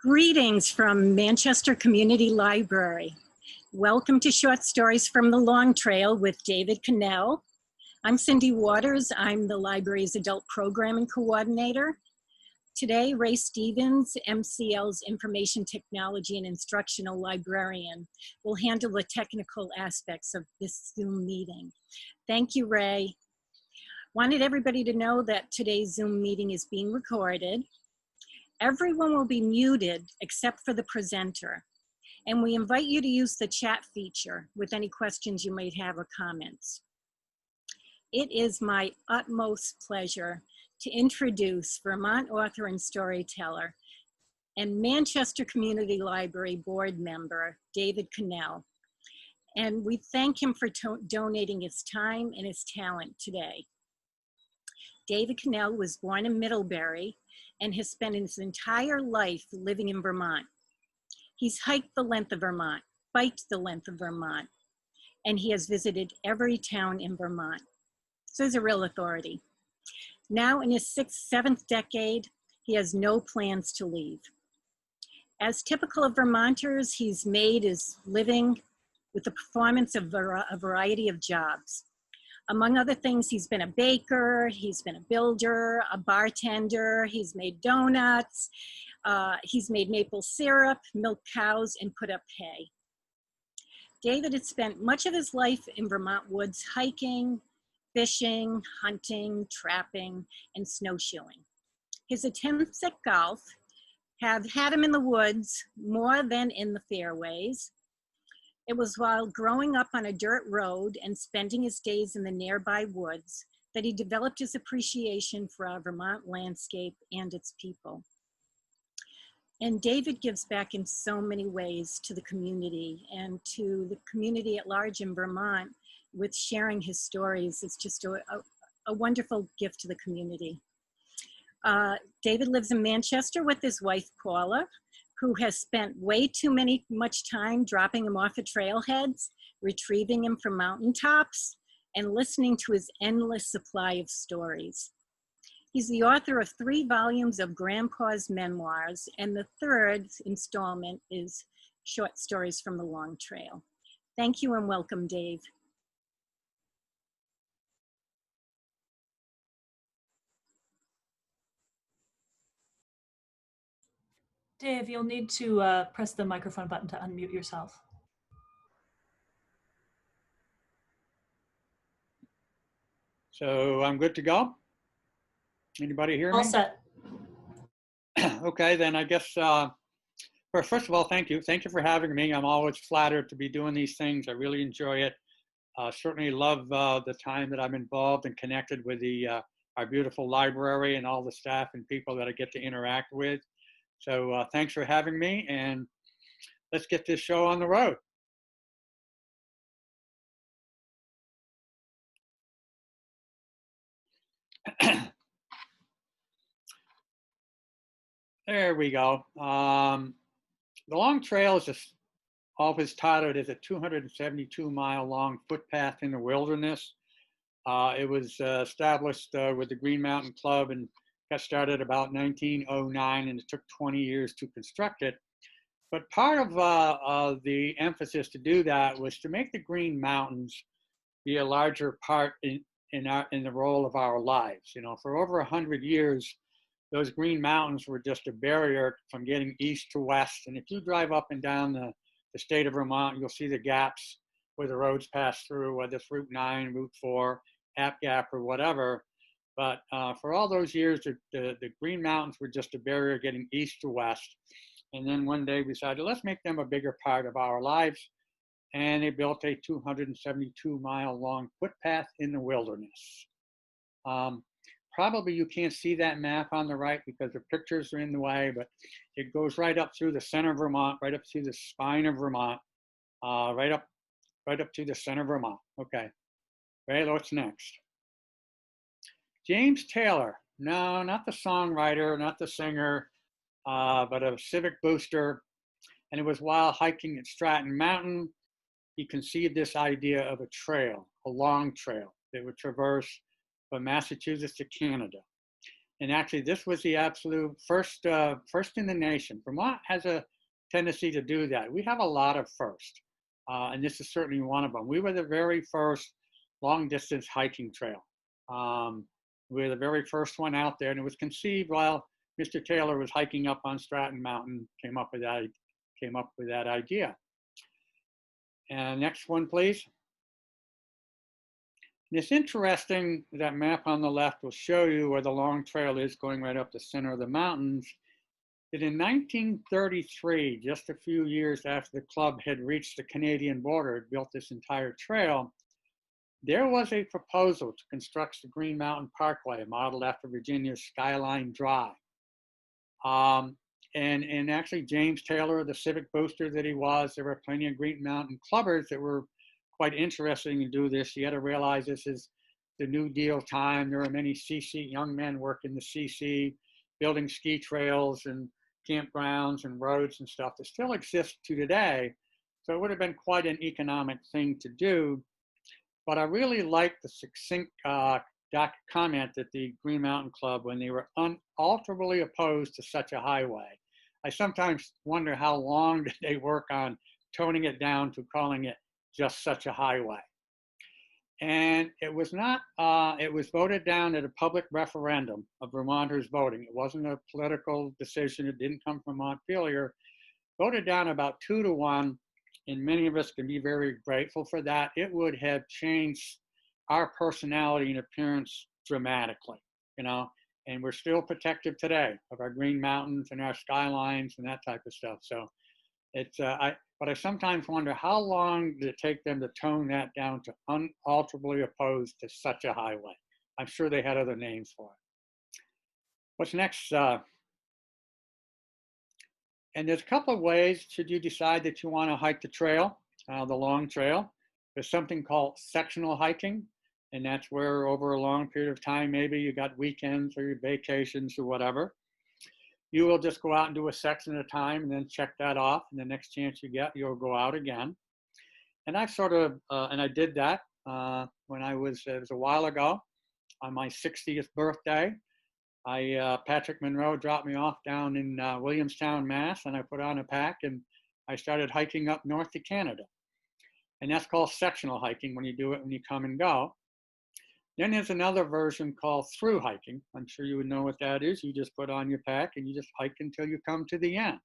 Greetings from Manchester Community Library. Welcome to Short Stories from the Long Trail with David Quesnel. I'm Cindy Waters. I'm the library's adult programming coordinator. Today, Ray Stevens, MCL's Information Technology and Instructional Librarian, will handle the technical aspects of this Zoom meeting. Thank you, Ray. Wanted everybody to know that today's Zoom meeting is being recorded. Everyone will be muted except for the presenter. And we invite you to use the chat feature with any questions you might have or comments. It is my utmost pleasure to introduce Vermont author and storyteller and Manchester Community Library board member, David Quesnel. And we thank him for donating his time and his talent today. David Quesnel was born in Middlebury and has spent his entire life living in Vermont. He's hiked the length of Vermont, biked the length of Vermont, and he has visited every town in Vermont. So he's a real authority. Now in his seventh decade, he has no plans to leave. As typical of Vermonters, he's made his living with the performance of a variety of jobs. Among other things, he's been a baker, he's been a builder, a bartender, he's made donuts, he's made maple syrup, milked cows, and put up hay. David had spent much of his life in Vermont woods hiking, fishing, hunting, trapping, and snowshoeing. His attempts at golf have had him in the woods more than in the fairways. It was while growing up on a dirt road and spending his days in the nearby woods that he developed his appreciation for our Vermont landscape and its people. And David gives back in so many ways to the community and to the community at large in Vermont with sharing his stories. It's just a wonderful gift to the community. David lives in Manchester with his wife, Paula, who has spent way too much time dropping him off at trailheads, retrieving him from mountaintops, and listening to his endless supply of stories. He's the author of 3 volumes of GrandPaw's Memoirs, and the 3rd installment is Short Stories from the Long Trail. Thank you and welcome, Dave. Dave, you'll need to press the microphone button to unmute yourself. So I'm good to go? Anybody hear me? All set. Okay, then I guess, first of all, thank you. Thank you for having me. I'm always flattered to be doing these things. I really enjoy it. Certainly love the time that I'm involved and connected with our beautiful library and all the staff and people that I get to interact with. So thanks for having me, and let's get this show on the road. There we go. The Long Trail is always touted as a 272-mile long footpath in the wilderness. It was established with the Green Mountain Club and got started about 1909, and it took 20 years to construct it. But part of the emphasis to do that was to make the Green Mountains be a larger part in the role of our lives. You know, for over 100 years, those Green Mountains were just a barrier from getting east to west. And if you drive up and down the state of Vermont, you'll see the gaps where the roads pass through, whether it's Route 9, Route 4, App Gap, or whatever. But for all those years, the Green Mountains were just a barrier getting east to west. And then one day we decided, let's make them a bigger part of our lives. And they built a 272-mile long footpath in the wilderness. Probably you can't see that map on the right because the pictures are in the way, but it goes right up through the center of Vermont, right up through the spine of Vermont, right up to the center of Vermont. Okay, okay, what's next? James Taylor, no, not the songwriter, not the singer, but a civic booster. And it was while hiking at Stratton Mountain, he conceived this idea of a trail, a long trail that would traverse from Massachusetts to Canada. And actually, this was the absolute first in the nation. Vermont has a tendency to do that. We have a lot of first, and this is certainly one of them. We were the very first long distance hiking trail. We were the very first one out there, and it was conceived while Mr. Taylor was hiking up on Stratton Mountain, came up with that idea. And next one, please. And it's interesting, that map on the left will show you where the long trail is going right up the center of the mountains. That in 1933, just a few years after the club had reached the Canadian border, it built this entire trail, there was a proposal to construct the Green Mountain Parkway, modeled after Virginia's Skyline Drive. And actually, James Taylor, the civic booster that he was, there were plenty of Green Mountain clubbers that were quite interesting to do this. You had to realize this is the New Deal time. There were many CC young men working the CC, building ski trails and campgrounds and roads and stuff that still exist to today. So it would have been quite an economic thing to do. But I really liked the succinct comment that the Green Mountain Club, when they were unalterably opposed to such a highway. I sometimes wonder how long did they work on toning it down to calling it just such a highway. And it was not, it was voted down at a public referendum of Vermonters voting. It wasn't a political decision. It didn't come from Montpelier. Voted down about 2-1, and many of us can be very grateful for that. It would have changed our personality and appearance dramatically, you know, and we're still protective today of our green mountains and our skylines and that type of stuff. So it's, but I sometimes wonder how long did it take them to tone that down to unalterably opposed to such a highway? I'm sure they had other names for it. What's next? And there's a couple of ways, should you decide that you want to hike the trail, the long trail. There's something called sectional hiking, and that's where over a long period of time, maybe you got weekends or your vacations or whatever, you will just go out and do a section at a time and then check that off. And the next chance you get, you'll go out again. And I've sort of, and I did that when it was a while ago on my 60th birthday. Patrick Monroe dropped me off down in Williamstown, Mass, and I put on a pack and I started hiking up north to Canada. And that's called sectional hiking when you do it when you come and go. Then there's another version called through hiking. I'm sure you would know what that is. You just put on your pack and you just hike until you come to the end.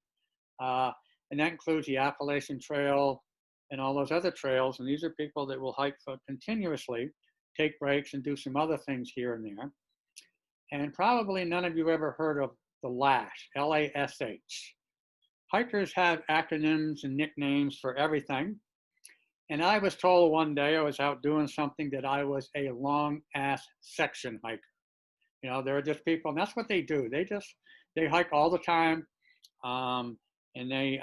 And that includes the Appalachian Trail and all those other trails. And these are people that will hike continuously, take breaks and do some other things here and there. And probably none of you ever heard of the LASH, L-A-S-H. Hikers have acronyms and nicknames for everything. And I was told one day I was out doing something that I was a long ass section hiker. You know, they're just people, and that's what they do. They hike all the time, and they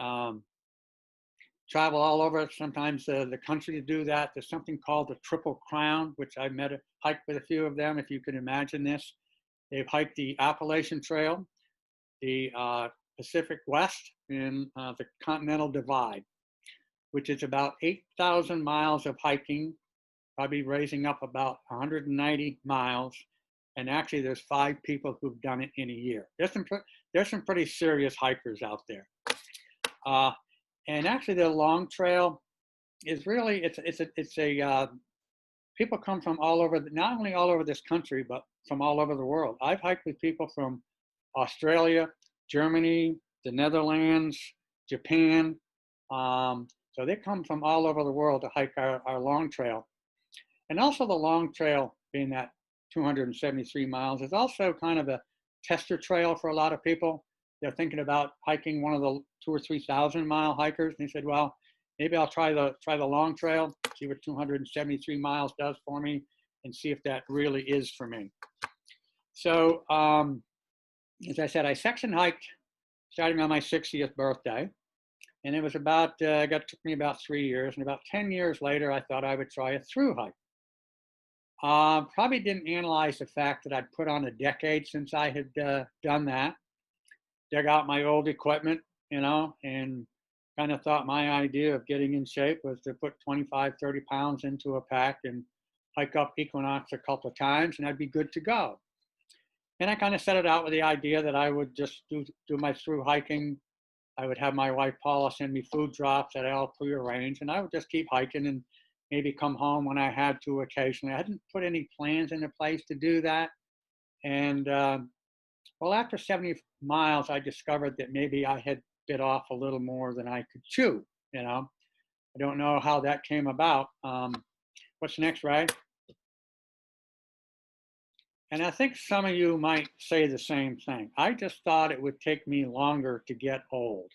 travel all over sometimes the country to do that. There's something called the Triple Crown, which I hiked with a few of them, if you can imagine this. They've hiked the Appalachian Trail, the Pacific West, and the Continental Divide, which is about 8,000 miles of hiking, probably raising up about 190 miles. And actually there's 5 people who've done it in a year. There's some pretty serious hikers out there. And actually the long trail is really, people come from all over, not only all over this country, but from all over the world. I've hiked with people from Australia, Germany, the Netherlands, Japan. So they come from all over the world to hike our long trail. And also the long trail, being that 273 miles, is also kind of a tester trail for a lot of people. They're thinking about hiking one of the 2,000 or 3,000 mile hikers. And they said, well, maybe I'll try the long trail, see what 273 miles does for me, and see if that really is for me. So as I said, I section hiked starting on my 60th birthday. And it was about, it took me about 3 years. And about 10 years later, I thought I would try a through hike. Probably didn't analyze the fact that I'd put on a decade since I had done that. Dug out my old equipment, you know, and kind of thought my idea of getting in shape was to put 25, 30 pounds into a pack and hike up Equinox a couple of times and I'd be good to go. And I kind of set it out with the idea that I would just do my through hiking. I would have my wife Paula send me food drops that I all prearranged, and I would just keep hiking and maybe come home when I had to occasionally. I hadn't put any plans into place to do that. And well, after 70 miles, I discovered that maybe I had bit off a little more than I could chew. You know, I don't know how that came about. What's next, Ray? And I think some of you might say the same thing. I just thought it would take me longer to get old.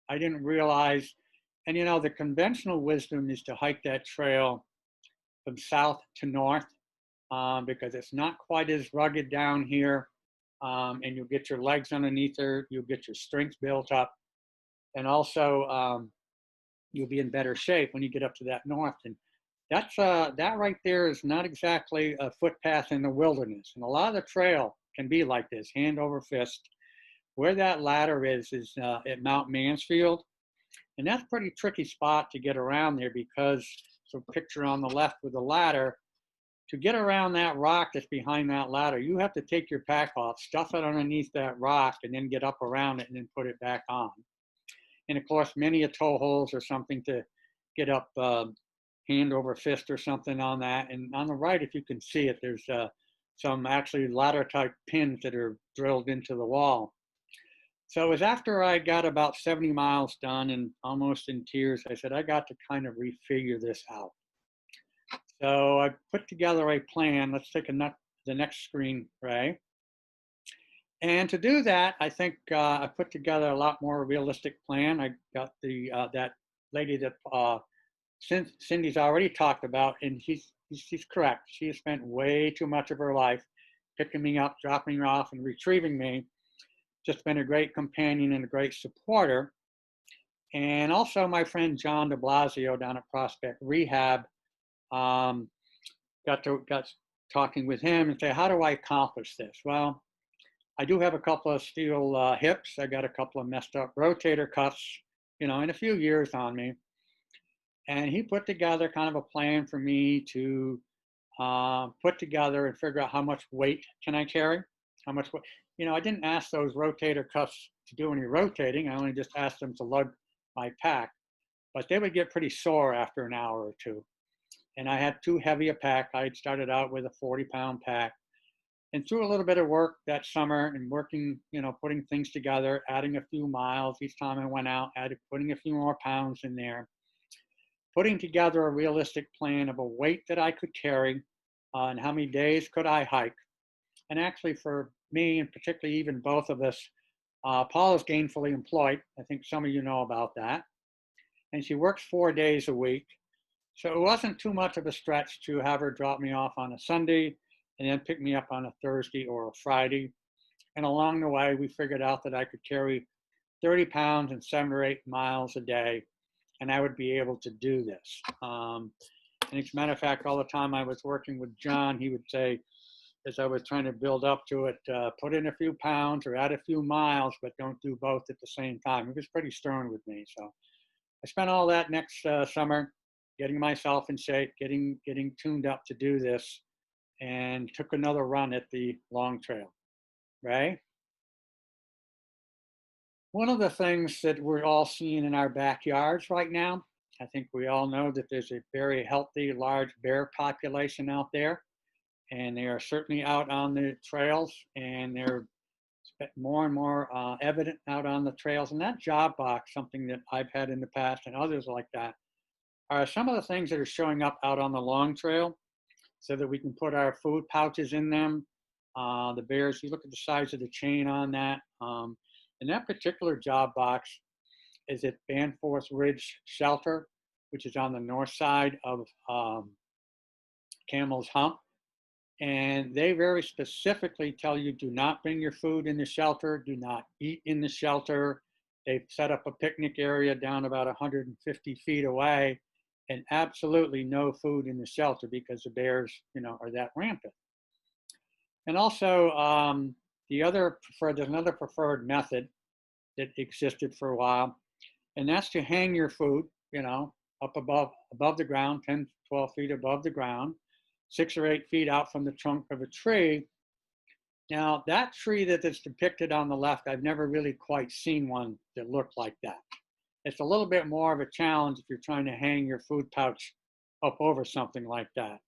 I didn't realize, and you know, the conventional wisdom is to hike that trail from south to north because it's not quite as rugged down here. And you'll get your legs underneath there, you'll get your strength built up, and also you'll be in better shape when you get up to that north. And that's that right there is not exactly a footpath in the wilderness. And a lot of the trail can be like this, hand over fist. Where that ladder is at Mount Mansfield. And that's a pretty tricky spot to get around there because, so picture on the left with the ladder, to get around that rock that's behind that ladder, you have to take your pack off, stuff it underneath that rock, and then get up around it and then put it back on. And of course, many a toe holes or something to get up hand over fist or something on that. And on the right, if you can see it, there's some actually ladder type pins that are drilled into the wall. So it was after I got about 70 miles done and almost in tears, I said, I got to kind of refigure this out. So I put together a plan. Let's take the next screen, Ray. And to do that, I think I put together a lot more realistic plan. I got that lady that Cindy's already talked about, and she's correct. She has spent way too much of her life picking me up, dropping me off, and retrieving me. Just been a great companion and a great supporter. And also my friend John de Blasio down at Prospect Rehab, got talking with him and say, how do I accomplish this? Well, I do have a couple of steel hips. I got a couple of messed up rotator cuffs, you know, in a few years on me. And he put together kind of a plan for me to put together and figure out how much weight can I carry, how much weight. You know, I didn't ask those rotator cuffs to do any rotating. I only just asked them to lug my pack, but they would get pretty sore after an hour or two. And I had too heavy a pack. I had started out with a 40-pound pack. And through a little bit of work that summer and working, you know, putting things together, adding a few miles each time I went out, putting a few more pounds in there, putting together a realistic plan of a weight that I could carry and how many days could I hike. And actually for me, and particularly even both of us, Paul is gainfully employed. I think some of you know about that. And she works 4 days a week. So it wasn't too much of a stretch to have her drop me off on a Sunday and then pick me up on a Thursday or a Friday. And along the way, we figured out that I could carry 30 pounds and 7 or 8 miles a day, and I would be able to do this. And as a matter of fact, all the time I was working with John, he would say, as I was trying to build up to it, put in a few pounds or add a few miles, but don't do both at the same time. He was pretty stern with me. So I spent all that next summer getting myself in shape, getting tuned up to do this, and took another run at the long trail, right? One of the things that we're all seeing in our backyards right now, I think we all know that there's a very healthy, large bear population out there, and they are certainly out on the trails, and they're more and more evident out on the trails. And that job box, something that I've had in the past and others like that, are some of the things that are showing up out on the long trail so that we can put our food pouches in them. The bears, you look at the size of the chain on that. And that particular job box is at Banforth Ridge Shelter, which is on the north side of Camels Hump. And they very specifically tell you, do not bring your food in the shelter, do not eat in the shelter. They've set up a picnic area down about 150 feet away, and absolutely no food in the shelter because the bears, you know, are that rampant. And also there's another preferred method that existed for a while, and that's to hang your food, you know, up above the ground, 10, 12 feet above the ground, 6 or 8 feet out from the trunk of a tree, Now, that tree that is depicted on the left, I've never really quite seen one that looked like that. It's a little bit more of a challenge if you're trying to hang your food pouch up over something like that.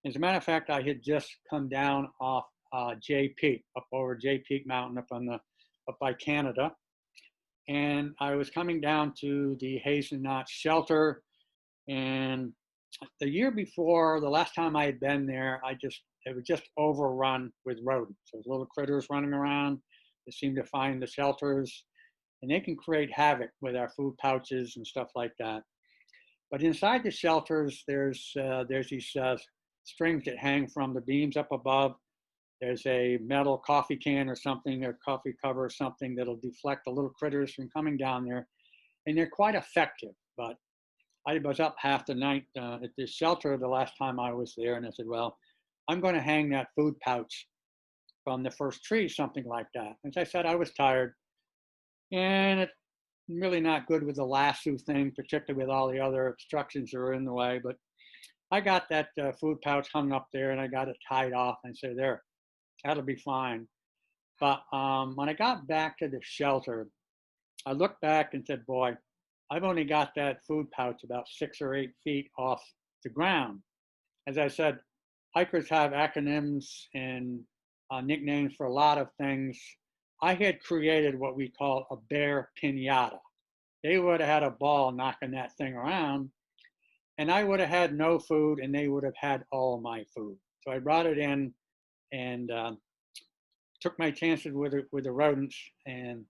As a matter of fact, I had just come down off Jay Peak, up over Jay Peak Mountain up by Canada. And I was coming down to the Hazelnut shelter. And the year before, the last time I had been there, it was just overrun with rodents. There's little critters running around. They seem to find the shelters, and they can create havoc with our food pouches and stuff like that. But inside the shelters, there's these strings that hang from the beams up above. There's a metal coffee can or something, or coffee cover or something that'll deflect the little critters from coming down there. And they're quite effective. But I was up half the night at this shelter the last time I was there, and I said, well, I'm going to hang that food pouch from the first tree, something like that. As I said, I was tired, and it's really not good with the lasso thing, particularly with all the other obstructions that are in the way. But I got that food pouch hung up there, and I got it tied off, and I said, there, that'll be fine. But when I got back to the shelter, I looked back and said, boy, I've only got that food pouch about 6 or 8 feet off the ground. As I said, hikers have acronyms and nicknames for a lot of things. I had created what we call a bear pinata. They would have had a ball knocking that thing around, and I would have had no food, and they would have had all my food. So I brought it in and took my chances with the rodents. And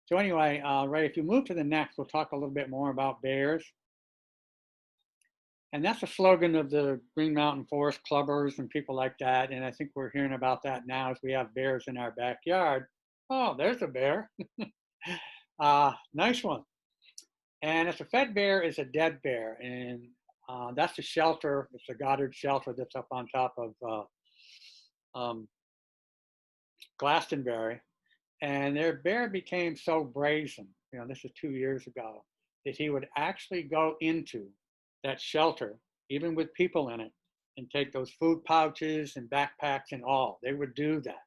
so anyway, Ray, if you move to the next, we'll talk a little bit more about bears. And that's a slogan of the Green Mountain Forest Clubbers and people like that. And I think we're hearing about that now as we have bears in our backyard. Oh, there's a bear. Nice one. And if a fed bear is a dead bear, and that's a shelter. It's a Goddard shelter that's up on top of Glastonbury. And their bear became so brazen, this is 2 years ago, that he would actually go into that shelter, even with people in it, and take those food pouches and backpacks and all. They would do that.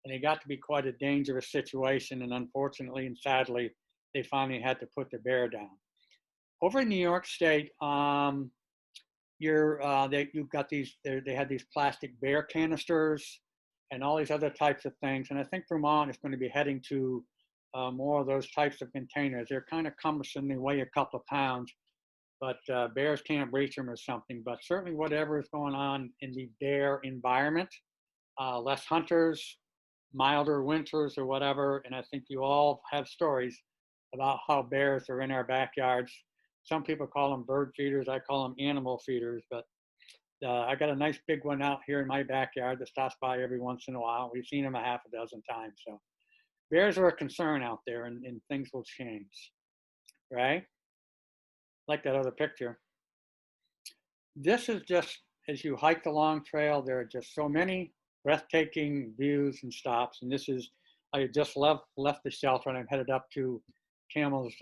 And it got to be quite a dangerous situation. And unfortunately and sadly, they finally had to put the bear down. Over in New York State, you've got these, they had these plastic bear canisters and all these other types of things. And I think Vermont is going to be heading to more of those types of containers. They're kind of cumbersome. They weigh a couple of pounds, but bears can't breach them or something. But certainly whatever is going on in the bear environment, less hunters, milder winters or whatever. And I think you all have stories about how bears are in our backyards. Some people call them bird feeders. I call them animal feeders. But I got a nice big one out here in my backyard that stops by every once in a while. We've seen him a half a dozen times. So bears are a concern out there, and things will change, right? Like that other picture. This is just, as you hike the long trail, there are just so many breathtaking views and stops. And this is, I just left the shelter and I'm headed up to Camels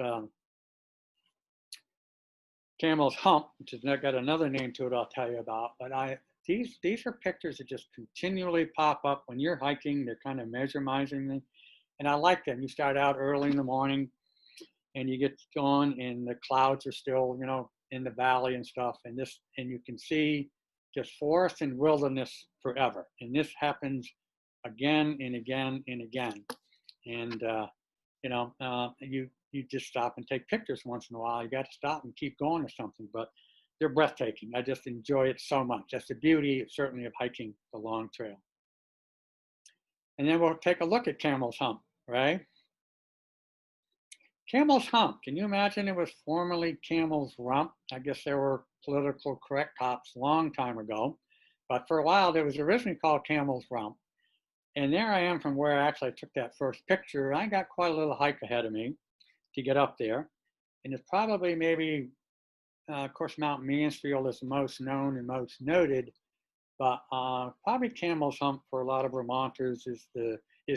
Hump, which has got another name to it I'll tell you about. But these are pictures that just continually pop up when you're hiking. They're kind of mesmerizing, and I like them. You start out early in the morning, and you get going, and the clouds are still, in the valley and stuff. And you can see just forest and wilderness forever. And this happens again and again and again. And you just stop and take pictures once in a while. You got to stop and keep going or something, but they're breathtaking. I just enjoy it so much. That's the beauty, certainly, of hiking the long trail. And then we'll take a look at Camel's Hump, right? Camel's Hump, can you imagine it was formerly Camel's Rump? I guess there were political correct cops a long time ago, but for a while it was originally called Camel's Rump. And there I am from where I actually took that first picture. I got quite a little hike ahead of me to get up there. And it's probably maybe, of course, Mount Mansfield is the most known and most noted, but probably Camel's Hump for a lot of Vermonters is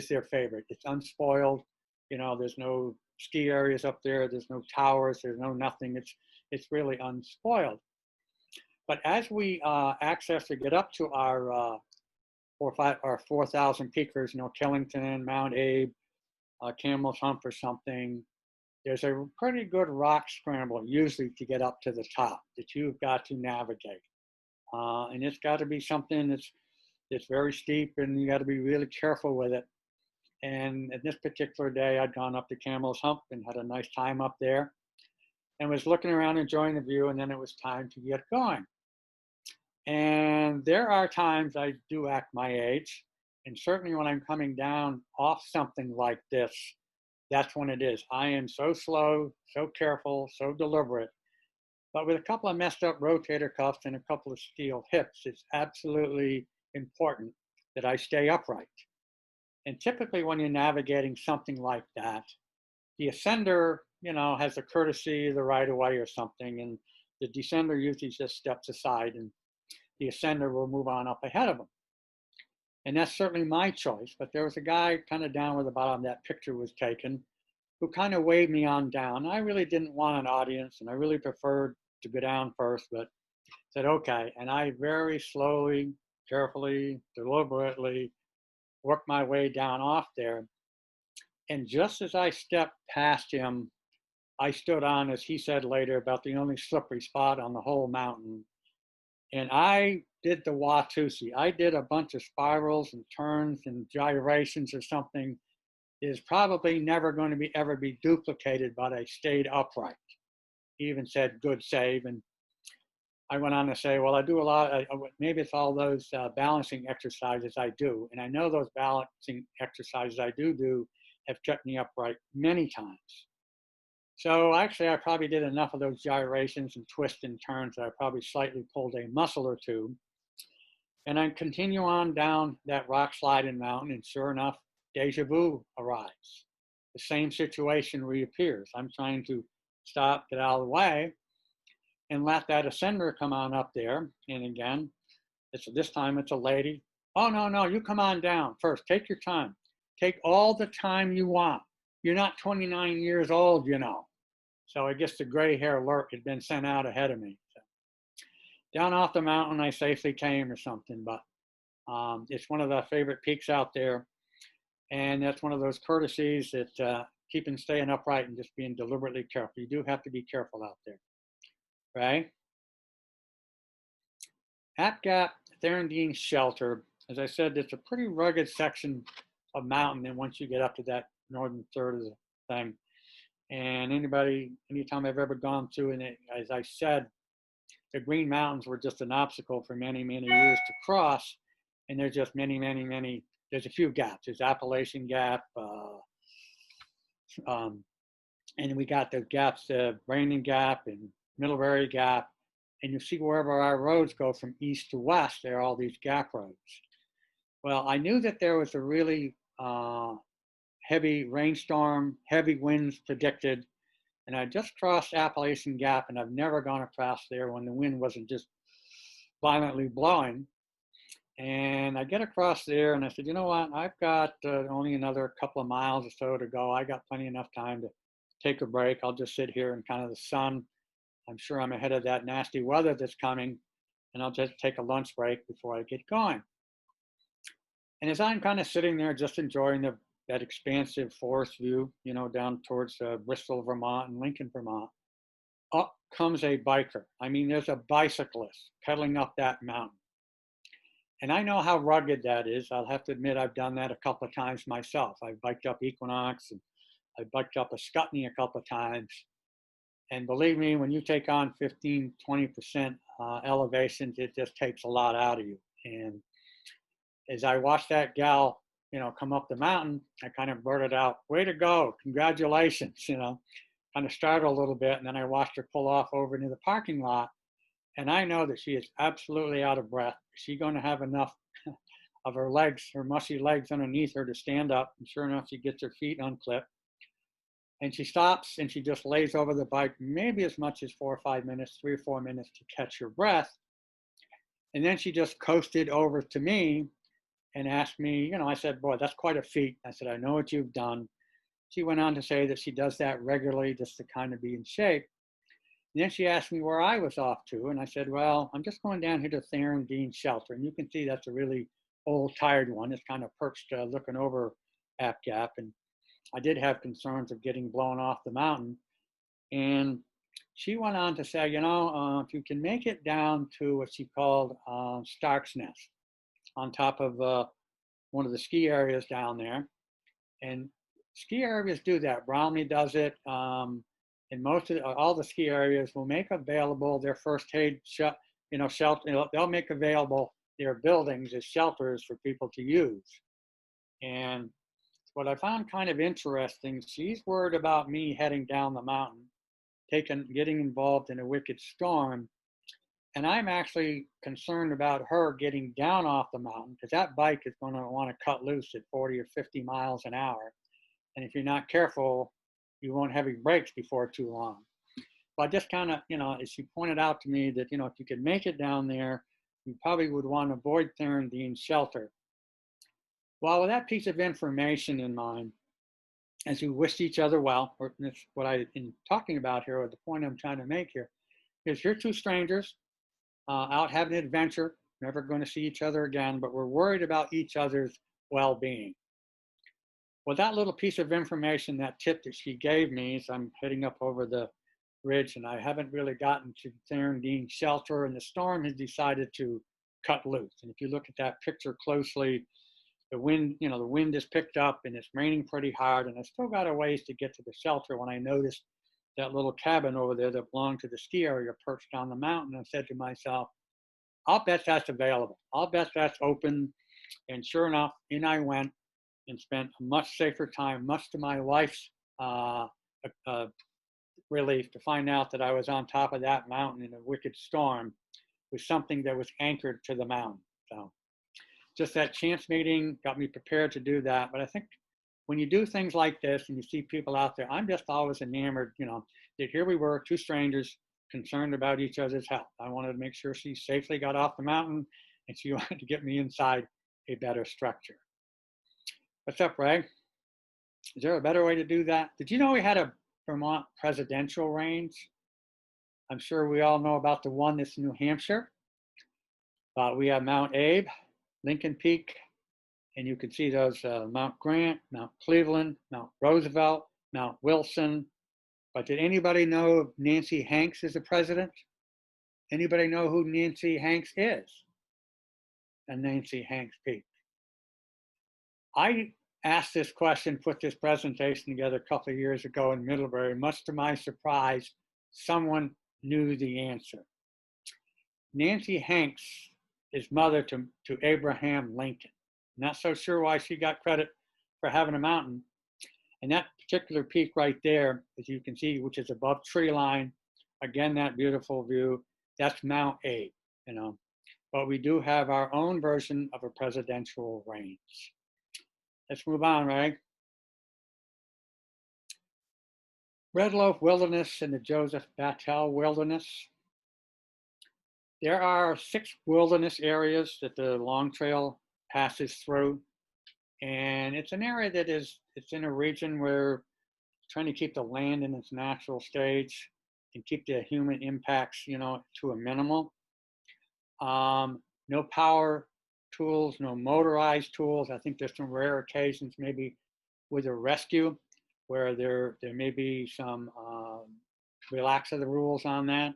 their favorite. It's unspoiled. There's no ski areas up there. There's no towers. There's no nothing. It's really unspoiled. But as we access to get up to our 4,000 peakers, you know, Killington, Mount Abe, Camels, Hump or something. There's a pretty good rock scramble usually to get up to the top that you've got to navigate. And it's got to be something that's very steep, and you got to be really careful with it. And this particular day, I'd gone up to Camels Hump and had a nice time up there and was looking around, enjoying the view, and then it was time to get going. And there are times I do act my age, and certainly when I'm coming down off something like this, that's when it is. I am so slow, so careful, so deliberate. But with a couple of messed up rotator cuffs and a couple of steel hips, it's absolutely important that I stay upright. And typically when you're navigating something like that, the ascender, you know, has a courtesy, the right of way or something, and the descender usually just steps aside and the ascender will move on up ahead of them. And that's certainly my choice, but there was a guy kind of down where the bottom that picture was taken who kind of waved me on down. I really didn't want an audience and I really preferred to go down first, but said, okay. And I very slowly, carefully, deliberately worked my way down off there. And just as I stepped past him, I stood on, as he said later, about the only slippery spot on the whole mountain. And I did the Watusi. I did a bunch of spirals and turns and gyrations or something that is probably never going to be ever be duplicated, but I stayed upright. He even said, good save. And I went on to say, well, I do a lot, maybe it's all those balancing exercises I do. And I know those balancing exercises I do have kept me upright many times. So actually, I probably did enough of those gyrations and twists and turns that I probably slightly pulled a muscle or two. And I continue on down that rock sliding mountain, and sure enough, deja vu arrives. The same situation reappears. I'm trying to stop, get out of the way, and let that ascender come on up there. And again, this time it's a lady. Oh, no, you come on down first. Take your time. Take all the time you want. You're not 29 years old, you know. So I guess the gray hair alert had been sent out ahead of me. So down off the mountain, I safely came or something, but it's one of the favorite peaks out there. And that's one of those courtesies that keeping staying upright and just being deliberately careful. You do have to be careful out there, right? App Gap Theron Shelter, as I said, it's a pretty rugged section of mountain. And once you get up to that northern third of the thing, and anytime I've ever gone through, and as I said, the Green Mountains were just an obstacle for many, many years to cross. And there's just many, there's a few gaps. There's Appalachian Gap, and we got the gaps, Brandon Gap and Middlebury Gap. And you see wherever our roads go from east to west, there are all these gap roads. Well, I knew that there was a really heavy rainstorm, heavy winds predicted. And I just crossed Appalachian Gap, and I've never gone across there when the wind wasn't just violently blowing. And I get across there, and I said, you know what? I've got only another couple of miles or so to go. I got plenty enough time to take a break. I'll just sit here in kind of the sun. I'm sure I'm ahead of that nasty weather that's coming, and I'll just take a lunch break before I get going. And as I'm kind of sitting there just enjoying that expansive forest view, you know, down towards Bristol, Vermont and Lincoln, Vermont, up comes a biker. I mean, there's a bicyclist pedaling up that mountain. And I know how rugged that is. I'll have to admit I've done that a couple of times myself. I've biked up Equinox and I biked up a Scutney a couple of times. And believe me, when you take on 15, 20% elevations, it just takes a lot out of you. And as I watched that gal, you know, come up the mountain, I kind of blurted out, way to go, congratulations, you know, kind of startled a little bit. And then I watched her pull off over into the parking lot. And I know that she is absolutely out of breath. She's going to have enough of her legs, her mushy legs underneath her to stand up. And sure enough, she gets her feet unclipped. And she stops and she just lays over the bike, maybe as much as 4 or 5 minutes, 3 or 4 minutes to catch her breath. And then she just coasted over to me and asked me, you know, I said, boy, that's quite a feat. I said, I know what you've done. She went on to say that she does that regularly just to kind of be in shape. And then she asked me where I was off to. And I said, well, I'm just going down here to Theron Shelter. And you can see that's a really old tired one. It's kind of perched looking over App Gap. And I did have concerns of getting blown off the mountain. And she went on to say, if you can make it down to what she called Stark's Nest on top of one of the ski areas down there. And ski areas do that. Bromley does it. And all the ski areas will make available their first aid shelter. They'll make available their buildings as shelters for people to use. And what I found kind of interesting, she's worried about me heading down the mountain, getting involved in a wicked storm. And I'm actually concerned about her getting down off the mountain, because that bike is going to want to cut loose at 40 or 50 miles an hour. And if you're not careful, you won't have your brakes before too long. But just kind of, as she pointed out to me that, if you could make it down there, you probably would want to avoid Theron being shelter. Well, with that piece of information in mind, as we wished each other well, or that's what I'm talking about here, or the point I'm trying to make here, is you're two strangers out having an adventure, never going to see each other again, but we're worried about each other's well-being. Well, that little piece of information, that tip that she gave me, as I'm heading up over the ridge, and I haven't really gotten to Theron being shelter, and the storm has decided to cut loose. And if you look at that picture closely, the wind is picked up and it's raining pretty hard, and I still got a ways to get to the shelter when I noticed that little cabin over there that belonged to the ski area perched on the mountain. I said to myself, I'll bet that's available. I'll bet that's open. And sure enough, in I went and spent a much safer time, much to my wife's relief, to find out that I was on top of that mountain in a wicked storm with something that was anchored to the mountain. So just that chance meeting got me prepared to do that. But I think when you do things like this and you see people out there, I'm just always enamored, that here we were, two strangers concerned about each other's health. I wanted to make sure she safely got off the mountain, and she wanted to get me inside a better structure. What's up, Ray? Is there a better way to do that? Did you know we had a Vermont presidential range? I'm sure we all know about the one that's in New Hampshire. We have Mount Abe, Lincoln Peak, and you can see those Mount Grant, Mount Cleveland, Mount Roosevelt, Mount Wilson. But did anybody know Nancy Hanks is the president? Anybody know who Nancy Hanks is? And Nancy Hanks Peak. I asked this question, put this presentation together a couple of years ago in Middlebury. Much to my surprise, someone knew the answer. Nancy Hanks is mother to Abraham Lincoln. Not so sure why she got credit for having a mountain. And that particular peak right there, as you can see, which is above tree line, again, that beautiful view, that's Mount Abe, But we do have our own version of a presidential range. Let's move on, right? Breadloaf Wilderness and the Joseph Battell Wilderness. There are 6 wilderness areas that the Long Trail passes through. And it's an area that it's in a region where trying to keep the land in its natural stage and keep the human impacts, to a minimal. No power tools, no motorized tools. I think there's some rare occasions, maybe with a rescue, where there may be some relax of the rules on that.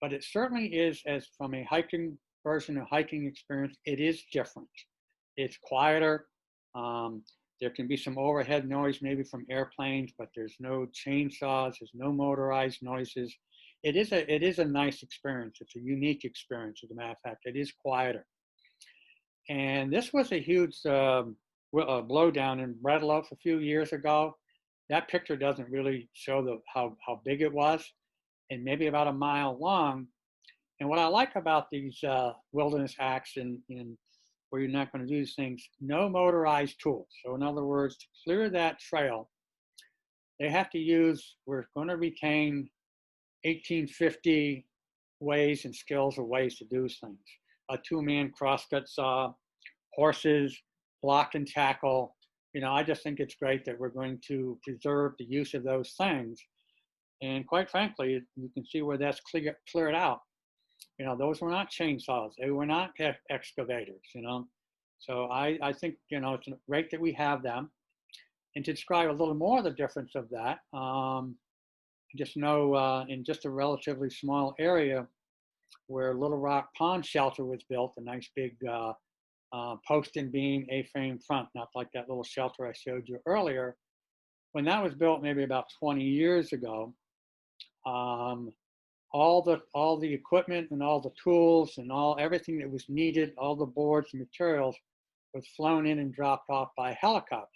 But it certainly is, as from a hiking version of hiking experience, it is different. It's quieter. There can be some overhead noise, maybe from airplanes, but there's no chainsaws, there's no motorized noises. It is a nice experience. It's a unique experience, as a matter of fact. It is quieter. And this was a huge blowdown in Breadloaf a few years ago. That picture doesn't really show how big it was, and maybe about a mile long. And what I like about these wilderness acts in where you're not going to do these things, no motorized tools. So in other words, to clear that trail, they have to use, we're going to retain 1850 ways and skills of ways to do things. A 2-man crosscut saw, horses, block and tackle. I just think it's great that we're going to preserve the use of those things. And quite frankly, you can see where that's cleared out. Those were not chainsaws. They were not excavators, So I think, you know, it's great that we have them. And to describe a little more of the difference of that, just know in just a relatively small area where Little Rock Pond Shelter was built, a nice big post and beam A-frame front, not like that little shelter I showed you earlier. When that was built, maybe about 20 years ago, all the equipment and all the tools and everything that was needed, all the boards and materials, was flown in and dropped off by helicopters.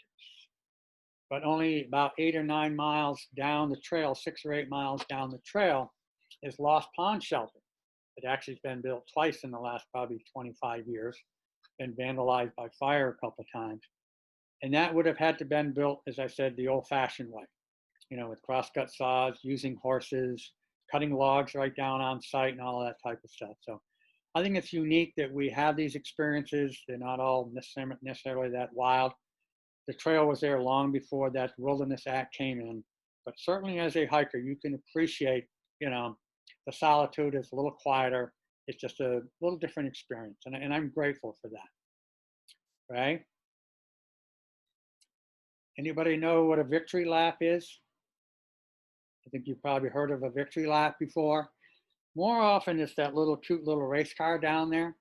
But only about 8 or 9 miles down the trail, 6 or 8 miles down the trail, is Lost Pond Shelter. It actually has been built twice in the last probably 25 years, been vandalized by fire a couple of times. And that would have had to been built, as I said, the old-fashioned way, you know, with crosscut saws, using horses, cutting logs right down on site and all that type of stuff. So I think it's unique that we have these experiences. They're not all necessarily that wild. The trail was there long before that Wilderness Act came in, but certainly as a hiker, you can appreciate, you know, the solitude is a little quieter. It's just a little different experience, and I'm grateful for that, right? Anybody know what a victory lap is? I think you've probably heard of a victory lap before. More often it's that little cute little race car down there.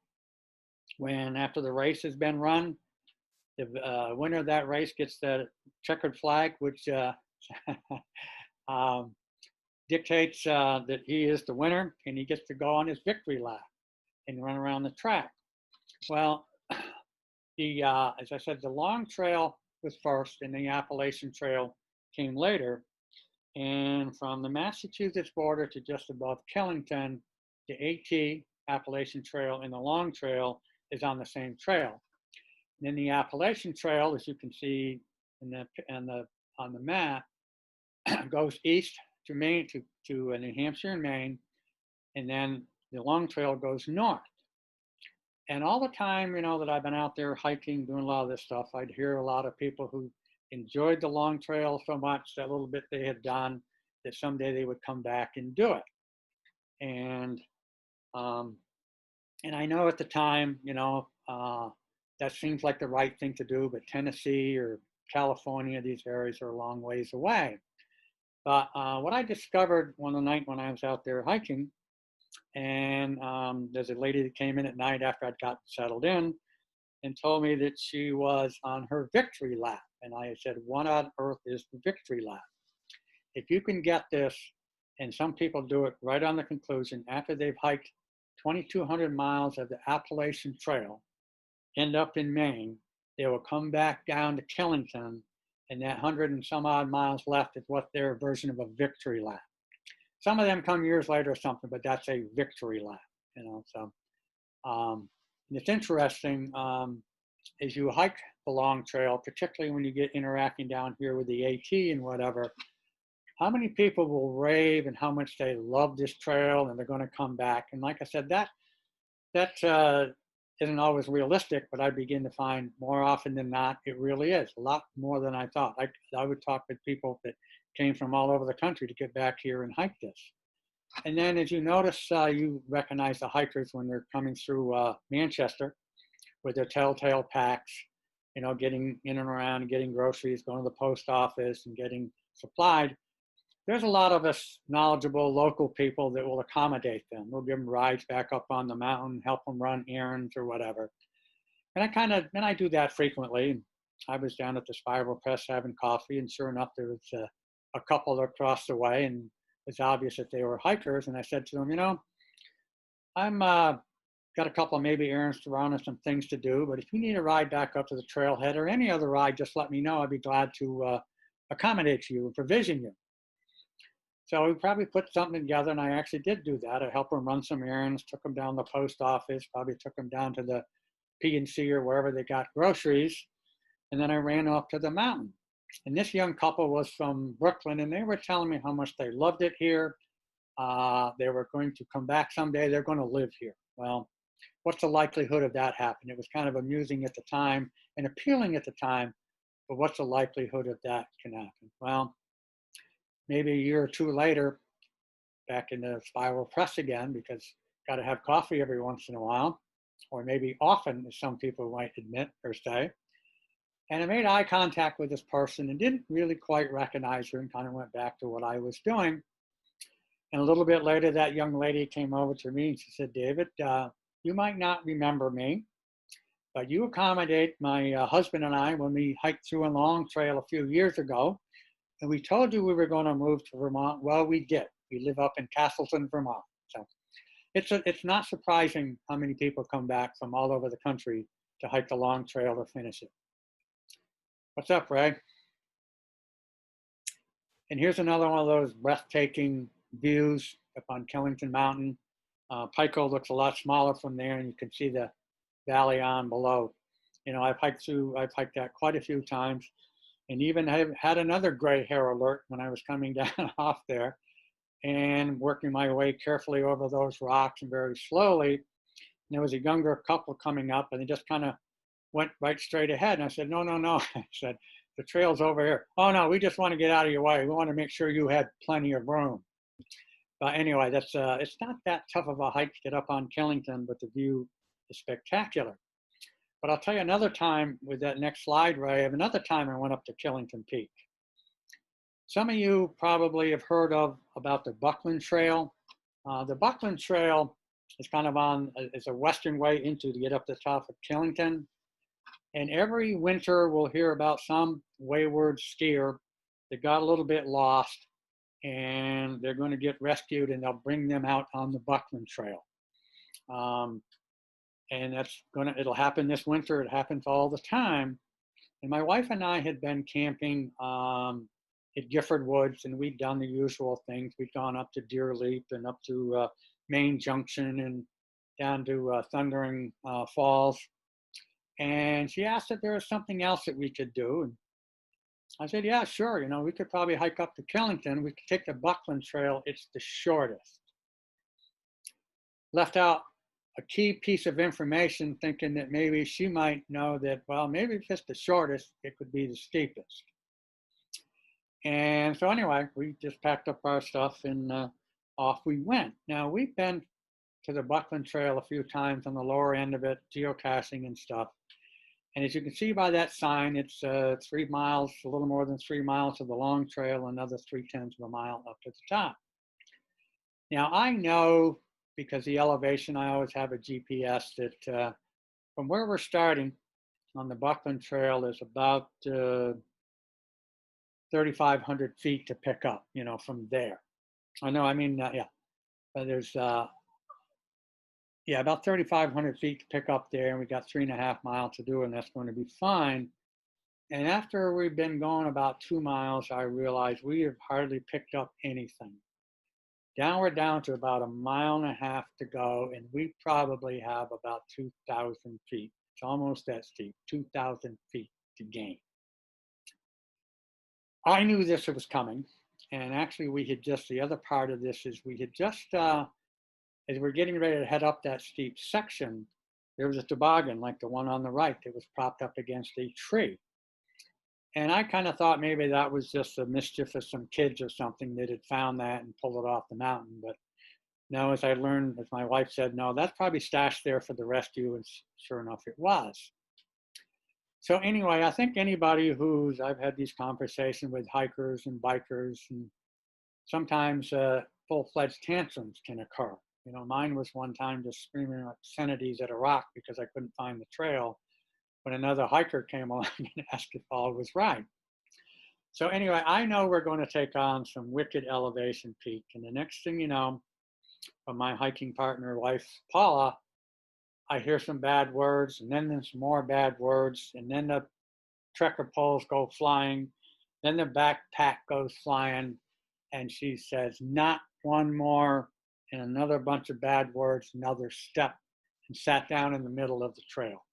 When after the race has been run, the winner of that race gets the checkered flag, which dictates that he is the winner, and he gets to go on his victory lap and run around the track. Well, as I said, the long trail was first, and the Appalachian Trail came later. And from the Massachusetts border to just above Killington, the AT, Appalachian Trail, and the Long Trail is on the same trail. And then the Appalachian Trail, as you can see on the map, goes east to Maine, to New Hampshire and Maine, and then the Long Trail goes north. And all the time, you know, that I've been out there hiking, doing a lot of this stuff, I'd hear a lot of people who enjoyed the Long Trail so much, that little bit they had done, that someday they would come back and do it. And I know at the time, you know, that seems like the right thing to do, but Tennessee or California, these areas are a long ways away. But what I discovered one night when I was out there hiking, and there's a lady that came in at night after I'd gotten settled in and told me that she was on her victory lap. And I said, what on earth is the victory lap? If you can get this, and some people do it right on the conclusion, after they've hiked 2,200 miles of the Appalachian Trail, end up in Maine, they will come back down to Killington, and that 100 and some odd miles left is what their version of a victory lap. Some of them come years later or something, but that's a victory lap, you know. So it's interesting as you hike the Long Trail, particularly when you get interacting down here with the AT and whatever, how many people will rave and how much they love this trail and they're going to come back. And like I said, that isn't always realistic, but I begin to find more often than not, it really is a lot more than I thought. I would talk with people that came from all over the country to get back here and hike this. And then as you notice, you recognize the hikers when they're coming through Manchester with their telltale packs, you know, getting in and around and getting groceries, going to the post office and getting supplied. There's a lot of us knowledgeable local people that will accommodate them. We'll give them rides back up on the mountain, help them run errands or whatever. And I do that frequently. I was down at the Spiral Press having coffee, and sure enough, there was a couple across the way, and it's obvious that they were hikers. And I said to them, you know, I'm got a couple of maybe errands to run and some things to do, but if you need a ride back up to the trailhead or any other ride, just let me know. I'd be glad to accommodate you and provision you. So we probably put something together, and I actually did do that. I helped them run some errands, took them down to the post office, probably took them down to the P&C or wherever they got groceries, and then I ran off to the mountain. And this young couple was from Brooklyn, and they were telling me how much they loved it here. They were going to come back someday. They're going to live here. Well, what's the likelihood of that happening? It was kind of amusing at the time and appealing at the time, but what's the likelihood of that can happen? Well, maybe a year or two later, back in the Spiral Press again, because got to have coffee every once in a while. or maybe often, as some people might admit or say. And I made eye contact with this person and didn't really quite recognize her and kind of went back to what I was doing. And a little bit later, that young lady came over to me and she said, David, you might not remember me, but you accommodate my husband and I when we hiked through a long trail a few years ago. And we told you we were going to move to Vermont. Well, we did. We live up in Castleton, Vermont. So it's not surprising how many people come back from all over the country to hike the long trail or finish it. What's up, Ray? And here's another one of those breathtaking views up on Killington Mountain. Pico looks a lot smaller from there, and you can see the valley on below. You know, I've hiked that quite a few times, and even had another gray hair alert when I was coming down off there and working my way carefully over those rocks and very slowly. And there was a younger couple coming up, and they just kind of went right straight ahead. And I said, no. I said, the trail's over here. Oh, no, we just want to get out of your way. We want to make sure you had plenty of room. But anyway, that's it's not that tough of a hike to get up on Killington, but the view is spectacular. But I'll tell you another time with that next slide, Ray, of another time I went up to Killington Peak. Some of you probably have heard about the Buckland Trail. The Buckland Trail is kind of it's a western way to get up the top of Killington. And every winter we'll hear about some wayward skier that got a little bit lost, and they're going to get rescued, and they'll bring them out on the Buckland Trail. And it'll happen this winter. It happens all the time. And my wife and I had been camping at Gifford Woods, and we'd done the usual things. We'd gone up to Deer Leap and up to Maine Junction and down to Thundering Falls. And she asked if there was something else that we could do. And I said, yeah, sure. You know, we could probably hike up to Killington. We could take the Buckland Trail. It's the shortest. Left out a key piece of information, thinking that maybe she might know that, well, maybe if it's the shortest, it could be the steepest. And so anyway, we just packed up our stuff and off we went. Now, we've been to the Buckland Trail a few times on the lower end of it, geocaching and stuff. And as you can see by that sign, it's 3 miles, a little more than 3 miles of the long trail, another 0.3 of a mile up to the top. Now, I know, because the elevation, I always have a GPS, that from where we're starting on the Buckland Trail is about 3,500 feet to pick up, you know, from there. Yeah. But there's, about 3,500 feet to pick up there, and we got 3.5 miles to do, and that's going to be fine. And after we've been going about 2 miles, I realized we have hardly picked up anything. We're down to about 1.5 miles to go, and we probably have about 2,000 feet. It's almost that steep, 2,000 feet to gain. I knew this was coming, and actually the other part of this is we had just, as we're getting ready to head up that steep section, there was a toboggan like the one on the right that was propped up against a tree. And I kind of thought maybe that was just the mischief of some kids or something that had found that and pulled it off the mountain. But no, as I learned, as my wife said, no, that's probably stashed there for the rescue, and sure enough, it was. So anyway, I think anybody I've had these conversations with hikers and bikers, and sometimes full-fledged tantrums can occur. You know, mine was one time just screaming obscenities at a rock because I couldn't find the trail, when another hiker came along and asked if all was right. So anyway, I know we're going to take on some wicked elevation peak. And the next thing you know, from my hiking partner, wife, Paula, I hear some bad words, and then there's more bad words, and then the trekker poles go flying, then the backpack goes flying, and she says, not one more, and another bunch of bad words, another step, and sat down in the middle of the trail.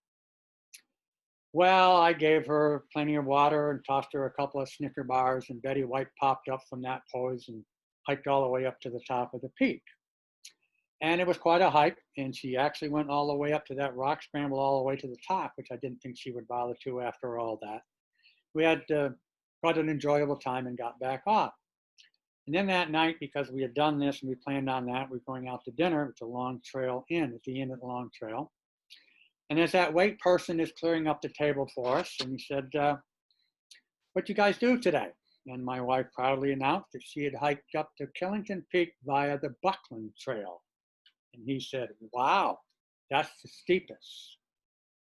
Well, I gave her plenty of water and tossed her a couple of Snicker bars, and Betty White popped up from that pose and hiked all the way up to the top of the peak. And it was quite a hike, and she actually went all the way up to that rock scramble all the way to the top, which I didn't think she would bother to after all that. We had quite an enjoyable time and got back off. And then that night, because we had done this and we planned on that, we were going out to dinner at the Long Trail Inn, at the inn at the Long Trail. And as that white person is clearing up the table for us, and he said, what you guys do today? And my wife proudly announced that she had hiked up to Killington Peak via the Buckland Trail. And he said, wow, that's the steepest.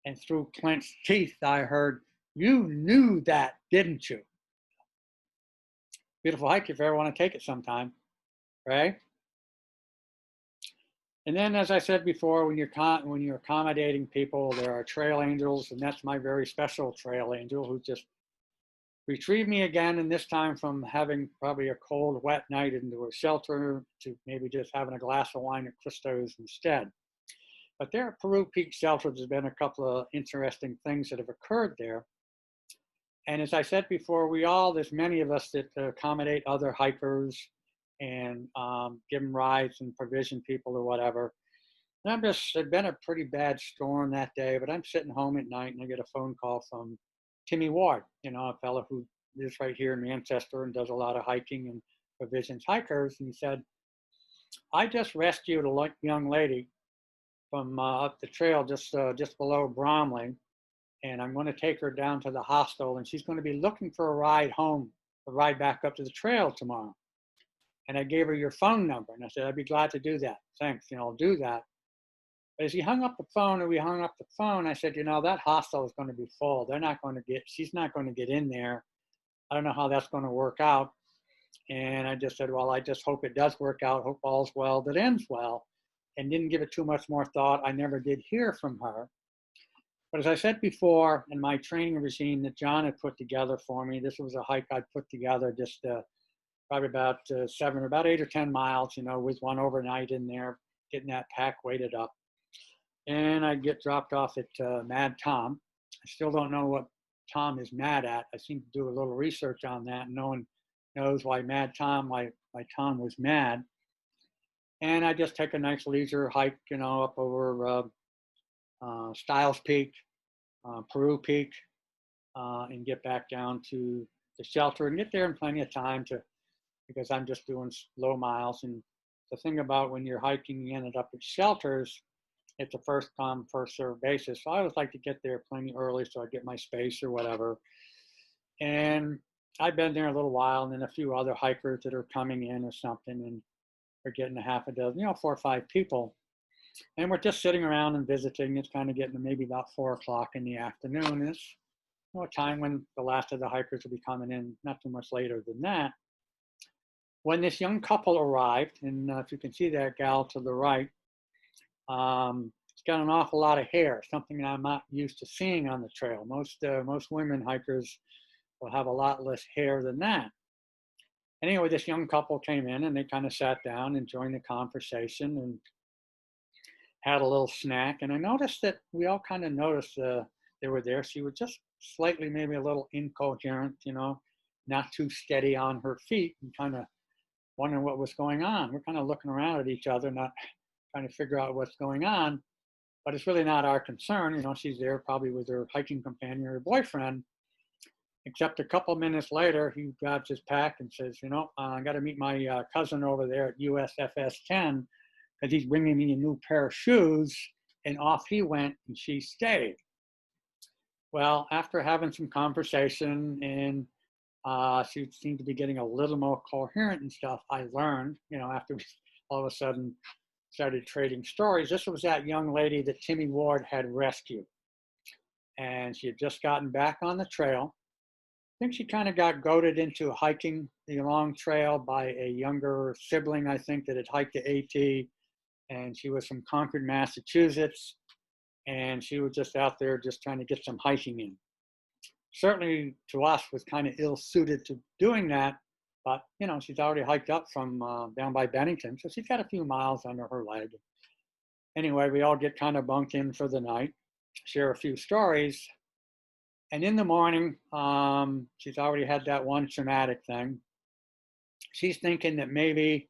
And through clenched teeth, I heard, you knew that, didn't you? Beautiful hike if you ever want to take it sometime, right? And then, as I said before, when you're accommodating people, there are trail angels, and that's my very special trail angel who just retrieved me again, and this time from having probably a cold, wet night into a shelter to maybe just having a glass of wine at Christo's instead. But there at Peru Peak Shelter, there's been a couple of interesting things that have occurred there. And as I said before, there's many of us that accommodate other hikers and give them rides and provision people or whatever. And it'd been a pretty bad storm that day, but I'm sitting home at night and I get a phone call from Timmy Ward, a fellow who lives right here in Manchester and does a lot of hiking and provisions hikers. And he said, I just rescued a young lady from up the trail just below Bromley, and I'm going to take her down to the hostel, and she's going to be looking for a ride home, a ride back up to the trail tomorrow. And I gave her your phone number, and I said, I'd be glad to do that. Thanks, I'll do that. But as we hung up the phone, I said, that hostel is going to be full. She's not going to get in there. I don't know how that's going to work out. And I just said, well, I just hope it does work out. Hope all's well that ends well. And didn't give it too much more thought. I never did hear from her. But as I said before, in my training regime that John had put together for me, this was a hike I'd put together just probably about 8 or 10 miles, with one overnight in there, getting that pack weighted up. And I get dropped off at Mad Tom. I still don't know what Tom is mad at. I seem to do a little research on that, and no one knows why why Tom was mad. And I just take a nice leisure hike, up over Stiles Peak, Peru Peak, and get back down to the shelter and get there in plenty of time because I'm just doing slow miles. And the thing about when you're hiking, you ended up at shelters, it's a first come, first served basis. So I always like to get there plenty early so I get my space or whatever. And I've been there a little while, and then a few other hikers that are coming in or something, and we're getting a half a dozen, 4 or 5 people. And we're just sitting around and visiting. It's kind of getting to maybe about 4 o'clock in the afternoon. It's a time when the last of the hikers will be coming in, not too much later than that. When this young couple arrived, and if you can see that gal to the right, it's got an awful lot of hair, something that I'm not used to seeing on the trail. Most women hikers will have a lot less hair than that. Anyway, this young couple came in and they kind of sat down and joined the conversation and had a little snack. And I noticed that we all kind of noticed they were there. She was just slightly, maybe a little incoherent, not too steady on her feet, and kind of wondering what was going on. We're kind of looking around at each other, not trying to figure out what's going on, but it's really not our concern. She's there probably with her hiking companion or her boyfriend, except a couple of minutes later, he grabs his pack and says, I got to meet my cousin over there at USFS 10 because he's bringing me a new pair of shoes, and off he went and she stayed. Well, after having some conversation and she seemed to be getting a little more coherent and stuff, I learned, after we all of a sudden started trading stories, this was that young lady that Timmy Ward had rescued. And she had just gotten back on the trail. I think she kind of got goaded into hiking the long trail by a younger sibling, I think, that had hiked the AT. And she was from Concord, Massachusetts. And she was just out there just trying to get some hiking in. Certainly to us was kind of ill-suited to doing that. But, she's already hiked up from down by Bennington. So she's got a few miles under her leg. Anyway, we all get kind of bunked in for the night, share a few stories. And in the morning, she's already had that one traumatic thing. She's thinking that maybe,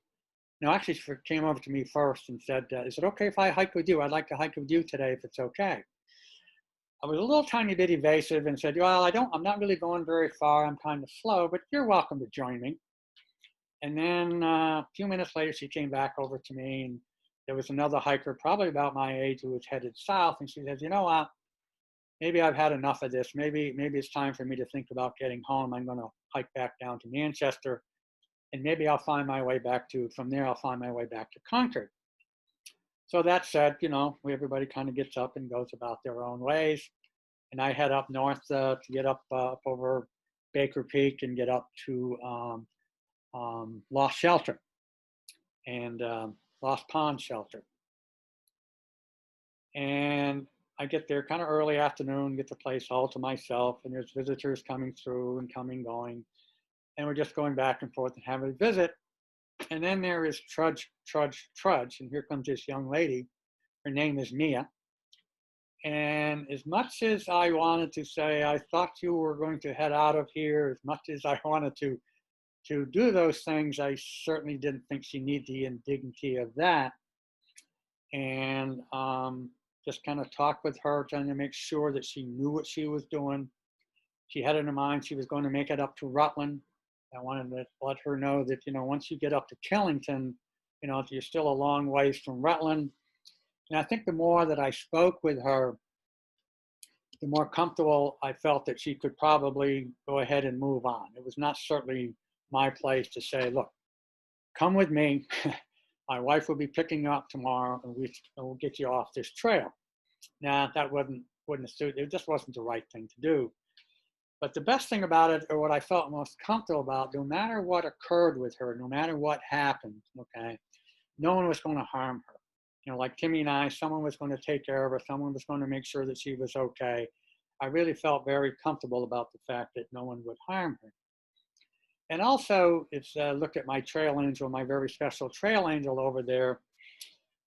actually she came over to me first and said, is it okay if I hike with you? I'd like to hike with you today if it's okay. I was a little tiny bit evasive and said, well, I'm not really going very far. I'm kind of slow, but you're welcome to join me. And then a few minutes later, she came back over to me and there was another hiker, probably about my age, who was headed south. And she said, you know what? Maybe I've had enough of this. Maybe it's time for me to think about getting home. I'm going to hike back down to Manchester, and maybe I'll find my way back from there, I'll find my way back to Concord. So that said, you know, everybody kind of gets up and goes about their own ways. And I head up north to get up over Baker Peak and get up to Lost Shelter and Lost Pond Shelter. And I get there kind of early afternoon, get the place all to myself, and there's visitors coming through and coming, going. And we're just going back and forth and having a visit. And then there is trudge. And here comes this young lady. Her name is Mia. And as much as I wanted to say, I thought you were going to head out of here, as much as I wanted to do those things, I certainly didn't think she needed the indignity of that. And just kind of talked with her, trying to make sure that she knew what she was doing. She had in her mind she was going to make it up to Rutland. I wanted to let her know that, you know, once you get up to Killington, you know, you're still a long ways from Rutland. And I think the more that I spoke with her, the more comfortable I felt that she could probably go ahead and move on. It was not certainly my place to say, look, come with me. My wife will be picking you up tomorrow, and we'll get you off this trail. Now, that wouldn't suit. It just wasn't the right thing to do. But the best thing about it, or what I felt most comfortable about, no matter what occurred with her, no matter what happened, okay, no one was going to harm her. You know, like Timmy and I, someone was going to take care of her. Someone was going to make sure that she was okay. I really felt very comfortable about the fact that no one would harm her. And also, it's look at my trail angel, my very special trail angel over there,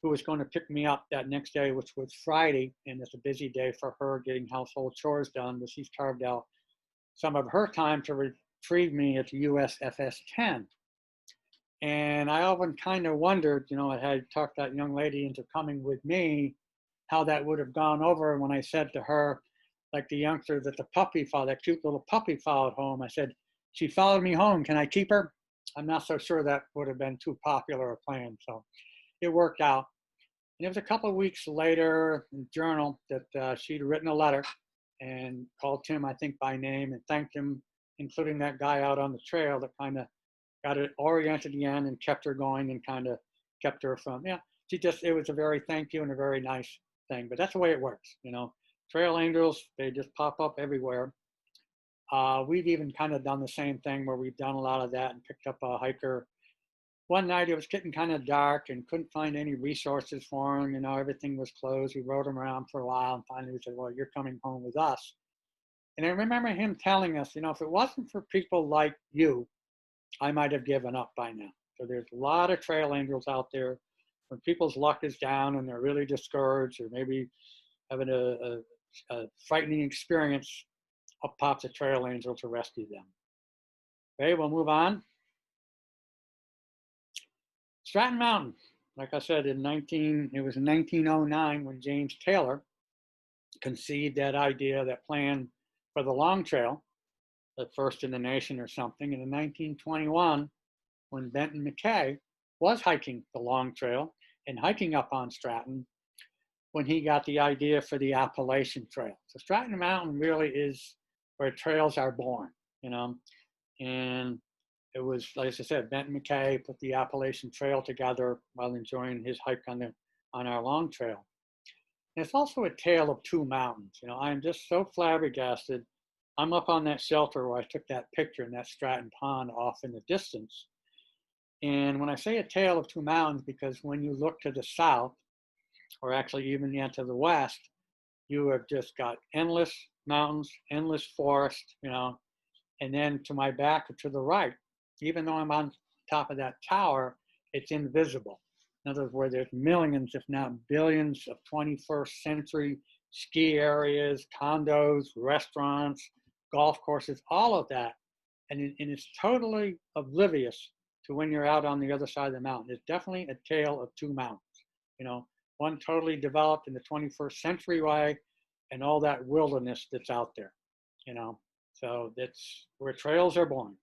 who was going to pick me up that next day, which was Friday. And it's a busy day for her getting household chores done, but she's carved out some of her time to retrieve me at the USFS 10. And I often kind of wondered, you know, I had talked that young lady into coming with me, how that would have gone over when I said to her, like the youngster that the puppy followed, that cute little puppy followed home. I said, she followed me home. Can I keep her? I'm not so sure that would have been too popular a plan. So it worked out. And it was a couple of weeks later in the journal that she'd written a letter and called Tim, I think, by name and thanked him, including that guy out on the trail that kind of got it oriented again and kept her going and kind of kept her from, yeah, it was a very thank you and a very nice thing. But that's the way it works, you know. Trail angels, they just pop up everywhere. We've even kind of done the same thing where we've done a lot of that and picked up a hiker. One night it was getting kind of dark and couldn't find any resources for him. You know, everything was closed. We rode him around for a while and finally we said, well, you're coming home with us. And I remember him telling us, you know, if it wasn't for people like you, I might have given up by now. So there's a lot of trail angels out there. When people's luck is down and they're really discouraged or maybe having a frightening experience, up pops a trail angel to rescue them. Okay, we'll move on. Stratton Mountain, like I said, it was in 1909 when James Taylor conceived that idea, that plan for the long trail, the first in the nation or something. And in 1921, when Benton McKay was hiking the long trail and hiking up on Stratton, when he got the idea for the Appalachian Trail. So Stratton Mountain really is where trails are born, you know. And it was, like I said, Benton McKay put the Appalachian Trail together while enjoying his hike on our long trail. And it's also a tale of two mountains. You know, I'm just so flabbergasted. I'm up on that shelter where I took that picture in that Stratton Pond off in the distance. And when I say a tale of two mountains, because when you look to the south, or actually even to the west, you have just got endless mountains, endless forest, you know, and then to my back or to the right, even though I'm on top of that tower, it's invisible. In other words, where there's millions, if not billions, of 21st century ski areas, condos, restaurants, golf courses, all of that. And it's totally oblivious to when you're out on the other side of the mountain. It's definitely a tale of two mountains, you know, one totally developed in the 21st century way and all that wilderness that's out there, you know. So that's where trails are born,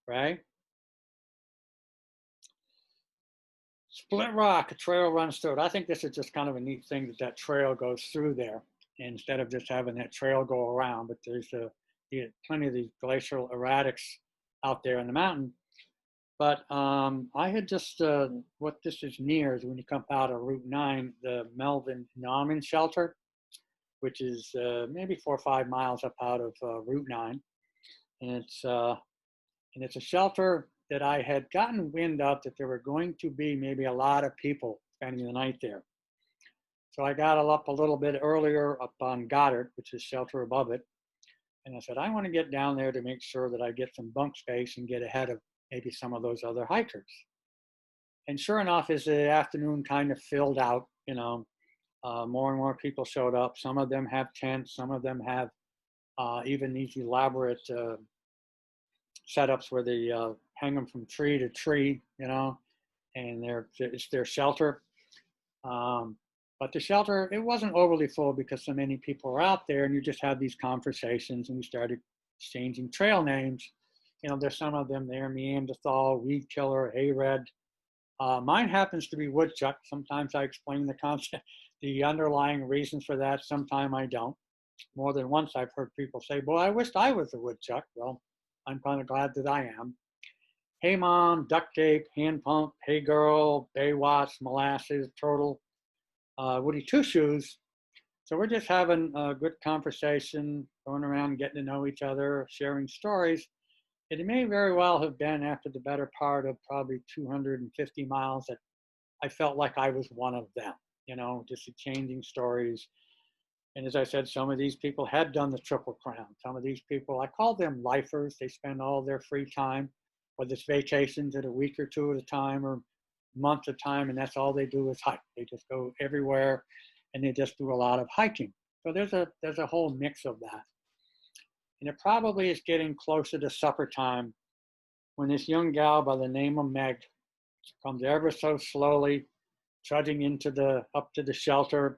right? Split Rock, a trail runs through it. I think this is just kind of a neat thing that that trail goes through there instead of just having that trail go around. But there's plenty of these glacial erratics out there in the mountain. But I had just, what this is near is when you come out of Route 9, the Melvin Nauman shelter, which is maybe 4 or 5 miles up out of Route 9. And it's a shelter that I had gotten wind of that there were going to be maybe a lot of people spending the night there. So I got up a little bit earlier up on Goddard, which is shelter above it. And I said, I want to get down there to make sure that I get some bunk space and get ahead of maybe some of those other hikers. And sure enough, as the afternoon kind of filled out, more and more people showed up. Some of them have tents, some of them have even these elaborate setups where they hang them from tree to tree, and it's their shelter. But the shelter, it wasn't overly full because so many people were out there, and you just had these conversations, and we started exchanging trail names. There's some of them there: Neanderthal, Weed Killer, Hay-Red. Mine happens to be Woodchuck. Sometimes I explain the concept, the underlying reasons for that. Sometimes I don't. More than once I've heard people say, boy, I wished I was a woodchuck. Well, I'm kind of glad that I am. Hey Mom, Duct Tape, Hand Pump, Hey Girl, Baywatch, Molasses, Turtle, Woody Two Shoes. So we're just having a good conversation, going around, getting to know each other, sharing stories. It may very well have been after the better part of probably 250 miles that I felt like I was one of them, just exchanging stories. And as I said, some of these people had done the Triple Crown. Some of these people, I call them lifers. They spend all their free time, whether it's vacations at a week or two at a time or month at a time, and that's all they do is hike. They just go everywhere, and they just do a lot of hiking. So there's a whole mix of that. And it probably is getting closer to supper time when this young gal by the name of Meg comes ever so slowly, trudging up to the shelter,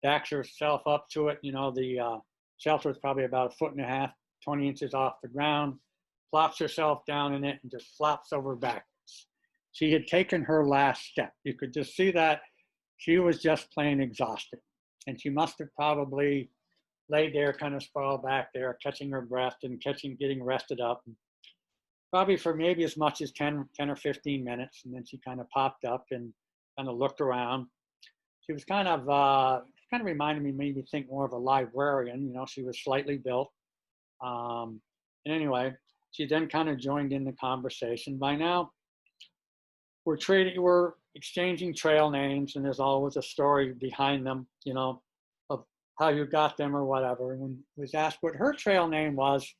backs herself up to it. The shelter is probably about 1.5 feet, 20 inches off the ground, plops herself down in it and just flops over backwards. She had taken her last step. You could just see that she was just plain exhausted. And she must have probably laid there kind of sprawled back there, catching her breath and getting rested up. Probably for maybe as much as 10 or 15 minutes. And then she kind of popped up and kind of looked around. She was kind of reminded me, made me think more of a librarian. She was slightly built. And anyway, she then kind of joined in the conversation. By now, we're exchanging trail names, and there's always a story behind them, of how you got them or whatever. And when I was asked what her trail name was,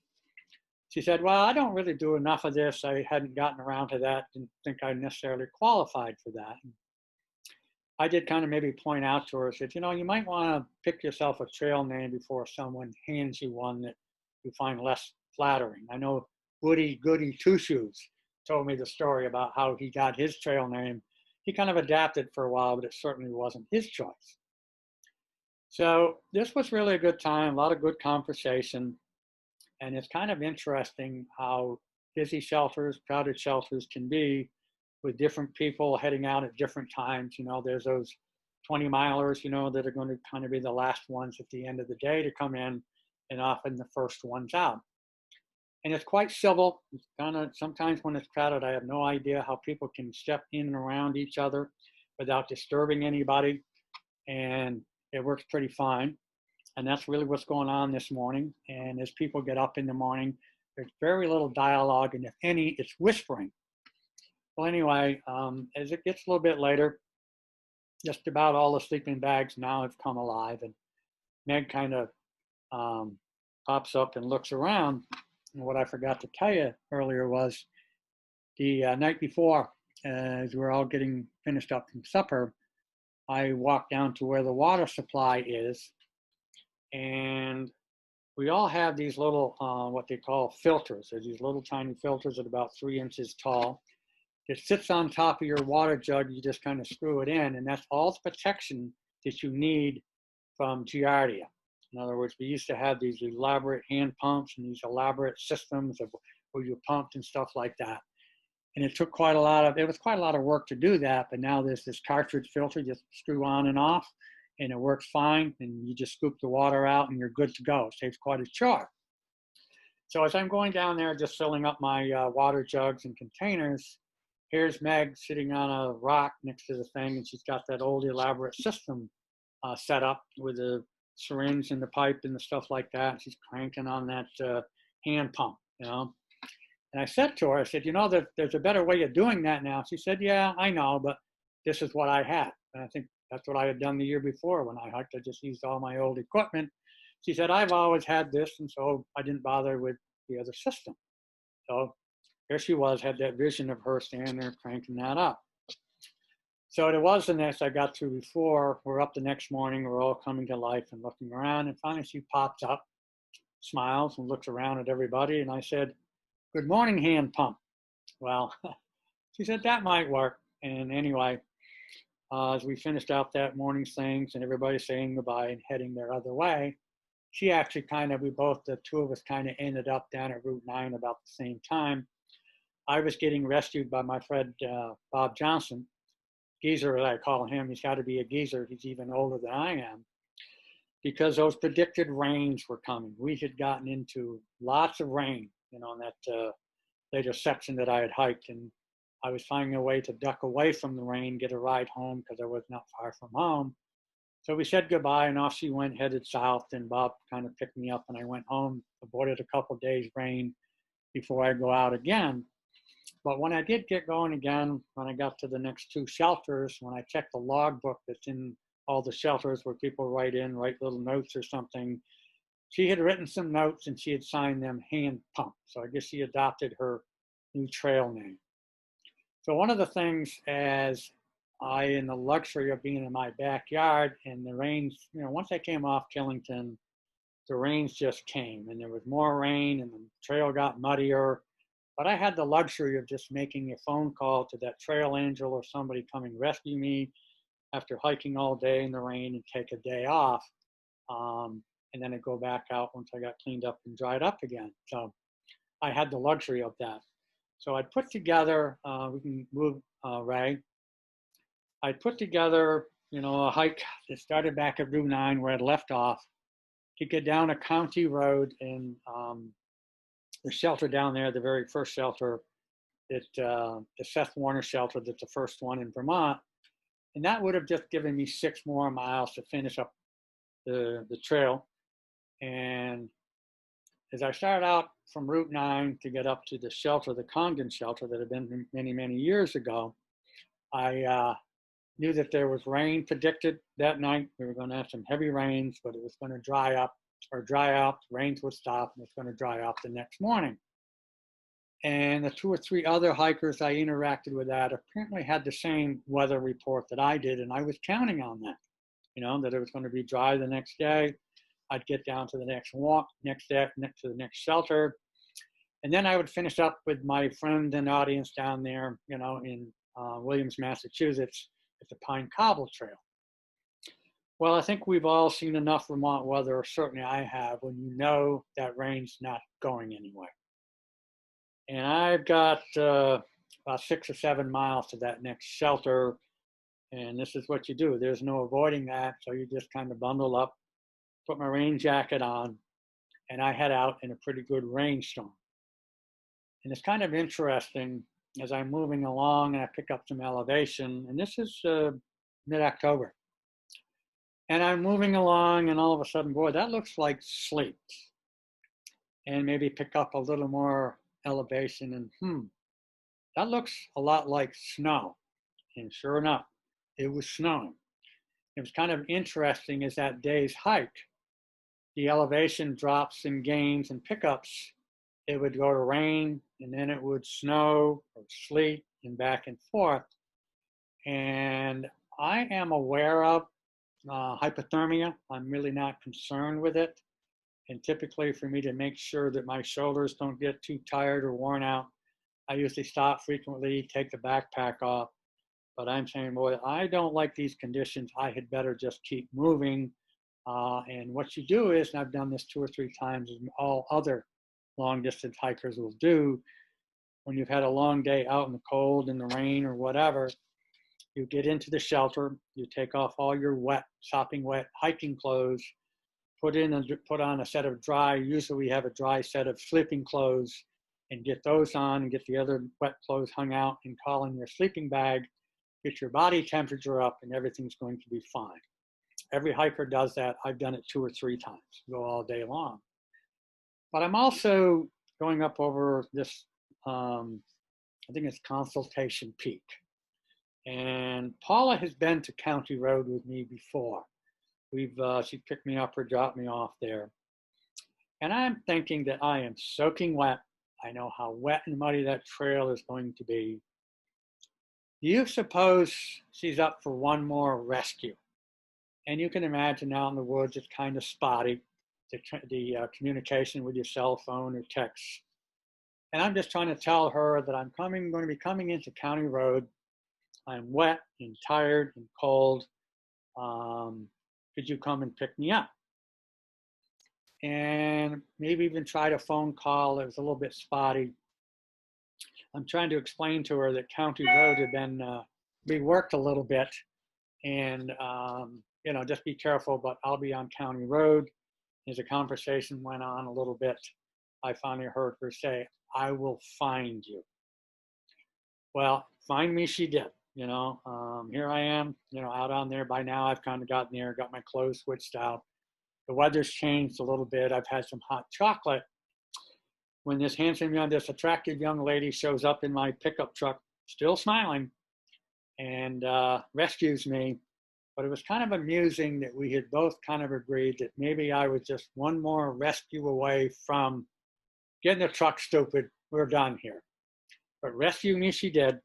she said, well, I don't really do enough of this. I hadn't gotten around to that. Didn't think I necessarily qualified for that. And I did kind of maybe point out to her, I said, you might want to pick yourself a trail name before someone hands you one that you find less flattering. I know Woody Goody Two Shoes told me the story about how he got his trail name. He kind of adapted for a while, but it certainly wasn't his choice. So this was really a good time, a lot of good conversation. And it's kind of interesting how busy shelters, crowded shelters can be with different people heading out at different times. There's those 20-milers, that are going to kind of be the last ones at the end of the day to come in, and often the first ones out. And it's quite civil. It's kind of, sometimes when it's crowded, I have no idea how people can step in and around each other without disturbing anybody. And it works pretty fine. And that's really what's going on this morning. And as people get up in the morning, there's very little dialogue, and if any, it's whispering. Well, anyway, as it gets a little bit later, just about all the sleeping bags now have come alive, and Meg kind of pops up and looks around. And what I forgot to tell you earlier was the night before, as we're all getting finished up from supper, I walked down to where the water supply is, and we all have these little, what they call filters. There's these little tiny filters at about 3 inches tall. It sits on top of your water jug. You just kind of screw it in, and that's all the protection that you need from Giardia. In other words, we used to have these elaborate hand pumps and these elaborate systems of where you pumped and stuff like that. And it took quite a lot of, it was quite a lot of work to do that, but now there's this cartridge filter, just screw on and off, and it works fine, and you just scoop the water out and you're good to go. It saves quite a chore. So as I'm going down there, just filling up my water jugs and containers, here's Meg sitting on a rock next to the thing, and she's got that old elaborate system set up with the syringe and the pipe and the stuff like that. She's cranking on that hand pump, you know. And I said to her, I said, you know, there's a better way of doing that now. She said, yeah, I know, but this is what I had. And I think that's what I had done the year before when I hiked. I just used all my old equipment. She said, I've always had this, and so I didn't bother with the other system. So here she was, had that vision of her standing there cranking that up. So it was the nest I got to before. We're up the next morning. We're all coming to life and looking around. And finally she pops up, smiles, and looks around at everybody. And I said, good morning, hand pump. Well, she said that might work. And anyway, as we finished out that morning's things and everybody saying goodbye and heading their other way, she actually the two of us kind of ended up down at Route 9 about the same time. I was getting rescued by my friend, Bob Johnson, geezer as I call him. He's got to be a geezer. He's even older than I am, because those predicted rains were coming. We had gotten into lots of rain, you know, in that later section that I had hiked, and I was finding a way to duck away from the rain, get a ride home because I was not far from home. So we said goodbye, and off she went, headed south, and Bob kind of picked me up, and I went home, avoided a couple of days rain before I go out again. But when I did get going again, when I got to the next two shelters, when I checked the logbook that's in all the shelters where people write little notes or something, she had written some notes and she had signed them hand pump. So I guess she adopted her new trail name. So one of the things, as I, in the luxury of being in my backyard, and the rains, you know, once I came off Killington, the rains just came, and there was more rain and the trail got muddier. But I had the luxury of just making a phone call to that trail angel or somebody coming rescue me after hiking all day in the rain and take a day off. And then I'd go back out once I got cleaned up and dried up again. So I had the luxury of that. So I put together, we can move, Ray. I put together, you know, a hike that started back at Route 9 where I'd left off to get down a county road, and the shelter down there, the very first shelter, the Seth Warner shelter, that's the first one in Vermont. And that would have just given me 6 more miles to finish up the trail. And as I started out from Route 9 to get up to the shelter, the Condon shelter that had been many, many years ago, I knew that there was rain predicted that night. We were going to have some heavy rains, but it was going to dry up, rains would stop, and it's going to dry up the next morning. And the 2 or 3 other hikers I interacted with that apparently had the same weather report that I did, and I was counting on that, you know, that it was going to be dry the next day. I'd get down to the next walk, next to the next shelter, and then I would finish up with my friend and audience down there, you know, in Williams, Massachusetts, at the Pine Cobble Trail. Well, I think we've all seen enough Vermont weather, or certainly I have, when you know that rain's not going anywhere. And I've got about 6 or 7 miles to that next shelter, and this is what you do. There's no avoiding that, so you just kind of bundle up, put my rain jacket on, and I head out in a pretty good rainstorm. And it's kind of interesting as I'm moving along and I pick up some elevation, and this is mid-October. And I'm moving along, and all of a sudden, boy, that looks like sleet. And maybe pick up a little more elevation, and that looks a lot like snow. And sure enough, it was snowing. It was kind of interesting as that day's hike, the elevation drops and gains and pickups. It would go to rain, and then it would snow or sleet, and back and forth. And I am aware of hypothermia. I'm really not concerned with it. And typically, for me to make sure that my shoulders don't get too tired or worn out, I usually stop frequently, take the backpack off. But I'm saying, boy, I don't like these conditions. I had better just keep moving. And what you do is, and I've done this 2 or 3 times, as all other long distance hikers will do, when you've had a long day out in the cold and the rain or whatever, you get into the shelter, you take off all your wet, sopping wet hiking clothes, put on a set of dry, usually we have a dry set of sleeping clothes, and get those on and get the other wet clothes hung out and call in your sleeping bag, get your body temperature up, and everything's going to be fine. Every hiker does that. I've done it 2 or 3 times, go all day long. But I'm also going up over this, I think it's Consultation Peak. And Paula has been to County Road with me before. She picked me up or dropped me off there. And I'm thinking that I am soaking wet. I know how wet and muddy that trail is going to be. Do you suppose she's up for one more rescue? And you can imagine out in the woods, it's kind of spotty, the communication with your cell phone or text. And I'm just trying to tell her that I'm going to be coming into County Road. I'm wet and tired and cold. Could you come and pick me up? And maybe even tried a phone call. It was a little bit spotty. I'm trying to explain to her that County Road had been reworked a little bit, and just be careful, but I'll be on County Road. As the conversation went on a little bit, I finally heard her say, "I will find you." Well, find me she did. Here I am, out on there. By now I've kind of gotten there, got my clothes switched out. The weather's changed a little bit. I've had some hot chocolate. When this this attractive young lady shows up in my pickup truck, still smiling, and rescues me. But it was kind of amusing that we had both kind of agreed that maybe I was just one more rescue away from getting the truck stupid. We're done here. But rescue me she did.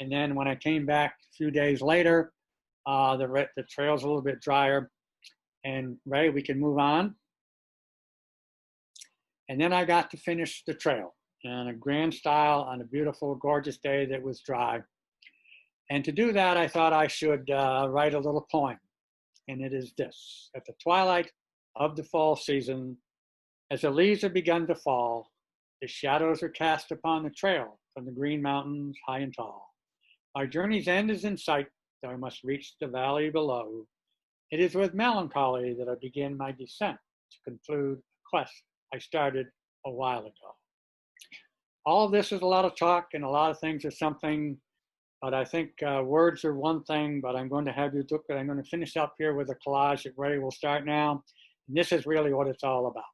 And then when I came back a few days later, the trail's a little bit drier. And Ray, we can move on. And then I got to finish the trail in a grand style on a beautiful, gorgeous day that was dry. And to do that, I thought I should write a little poem. And it is this: at the twilight of the fall season, as the leaves have begun to fall, the shadows are cast upon the trail from the green mountains high and tall. Our journey's end is in sight, though I must reach the valley below. It is with melancholy that I begin my descent to conclude a quest I started a while ago. All of this is a lot of talk, and a lot of things are something, but I think words are one thing, but I'm going to have you look at, I'm going to finish up here with a collage that Ray will start now. And this is really what it's all about.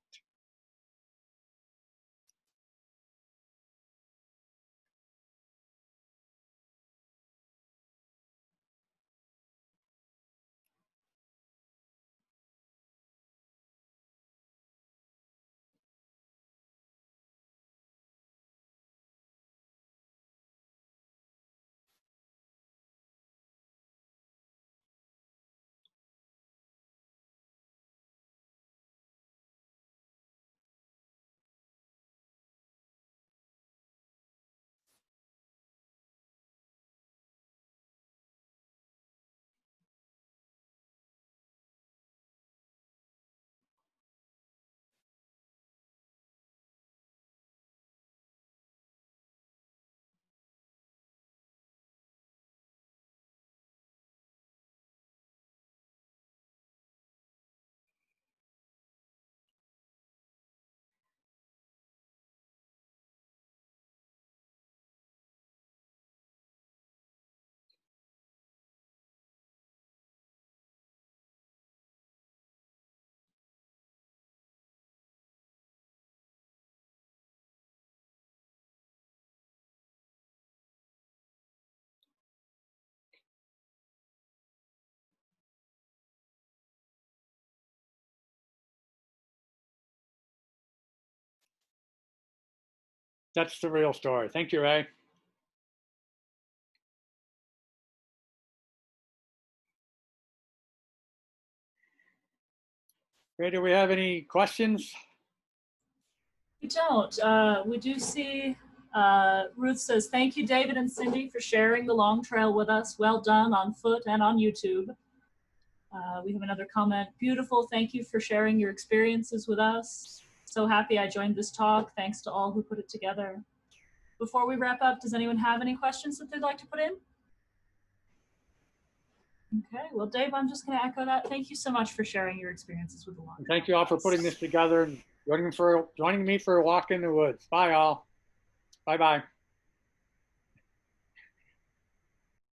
That's the real story. Thank you, Ray. Ray, do we have any questions? We don't. We do see Ruth says, "Thank you, David and Cindy, for sharing the long trail with us. Well done on foot and on YouTube." We have another comment. "Beautiful. Thank you for sharing your experiences with us. So happy I joined this talk. Thanks to all who put it together." Before we wrap up, does anyone have any questions that they'd like to put in? Okay, well, Dave, I'm just going to echo that. Thank you so much for sharing your experiences with the long trail. Thank you all for putting this together and joining me for a walk in the woods. Bye, all. Bye-bye.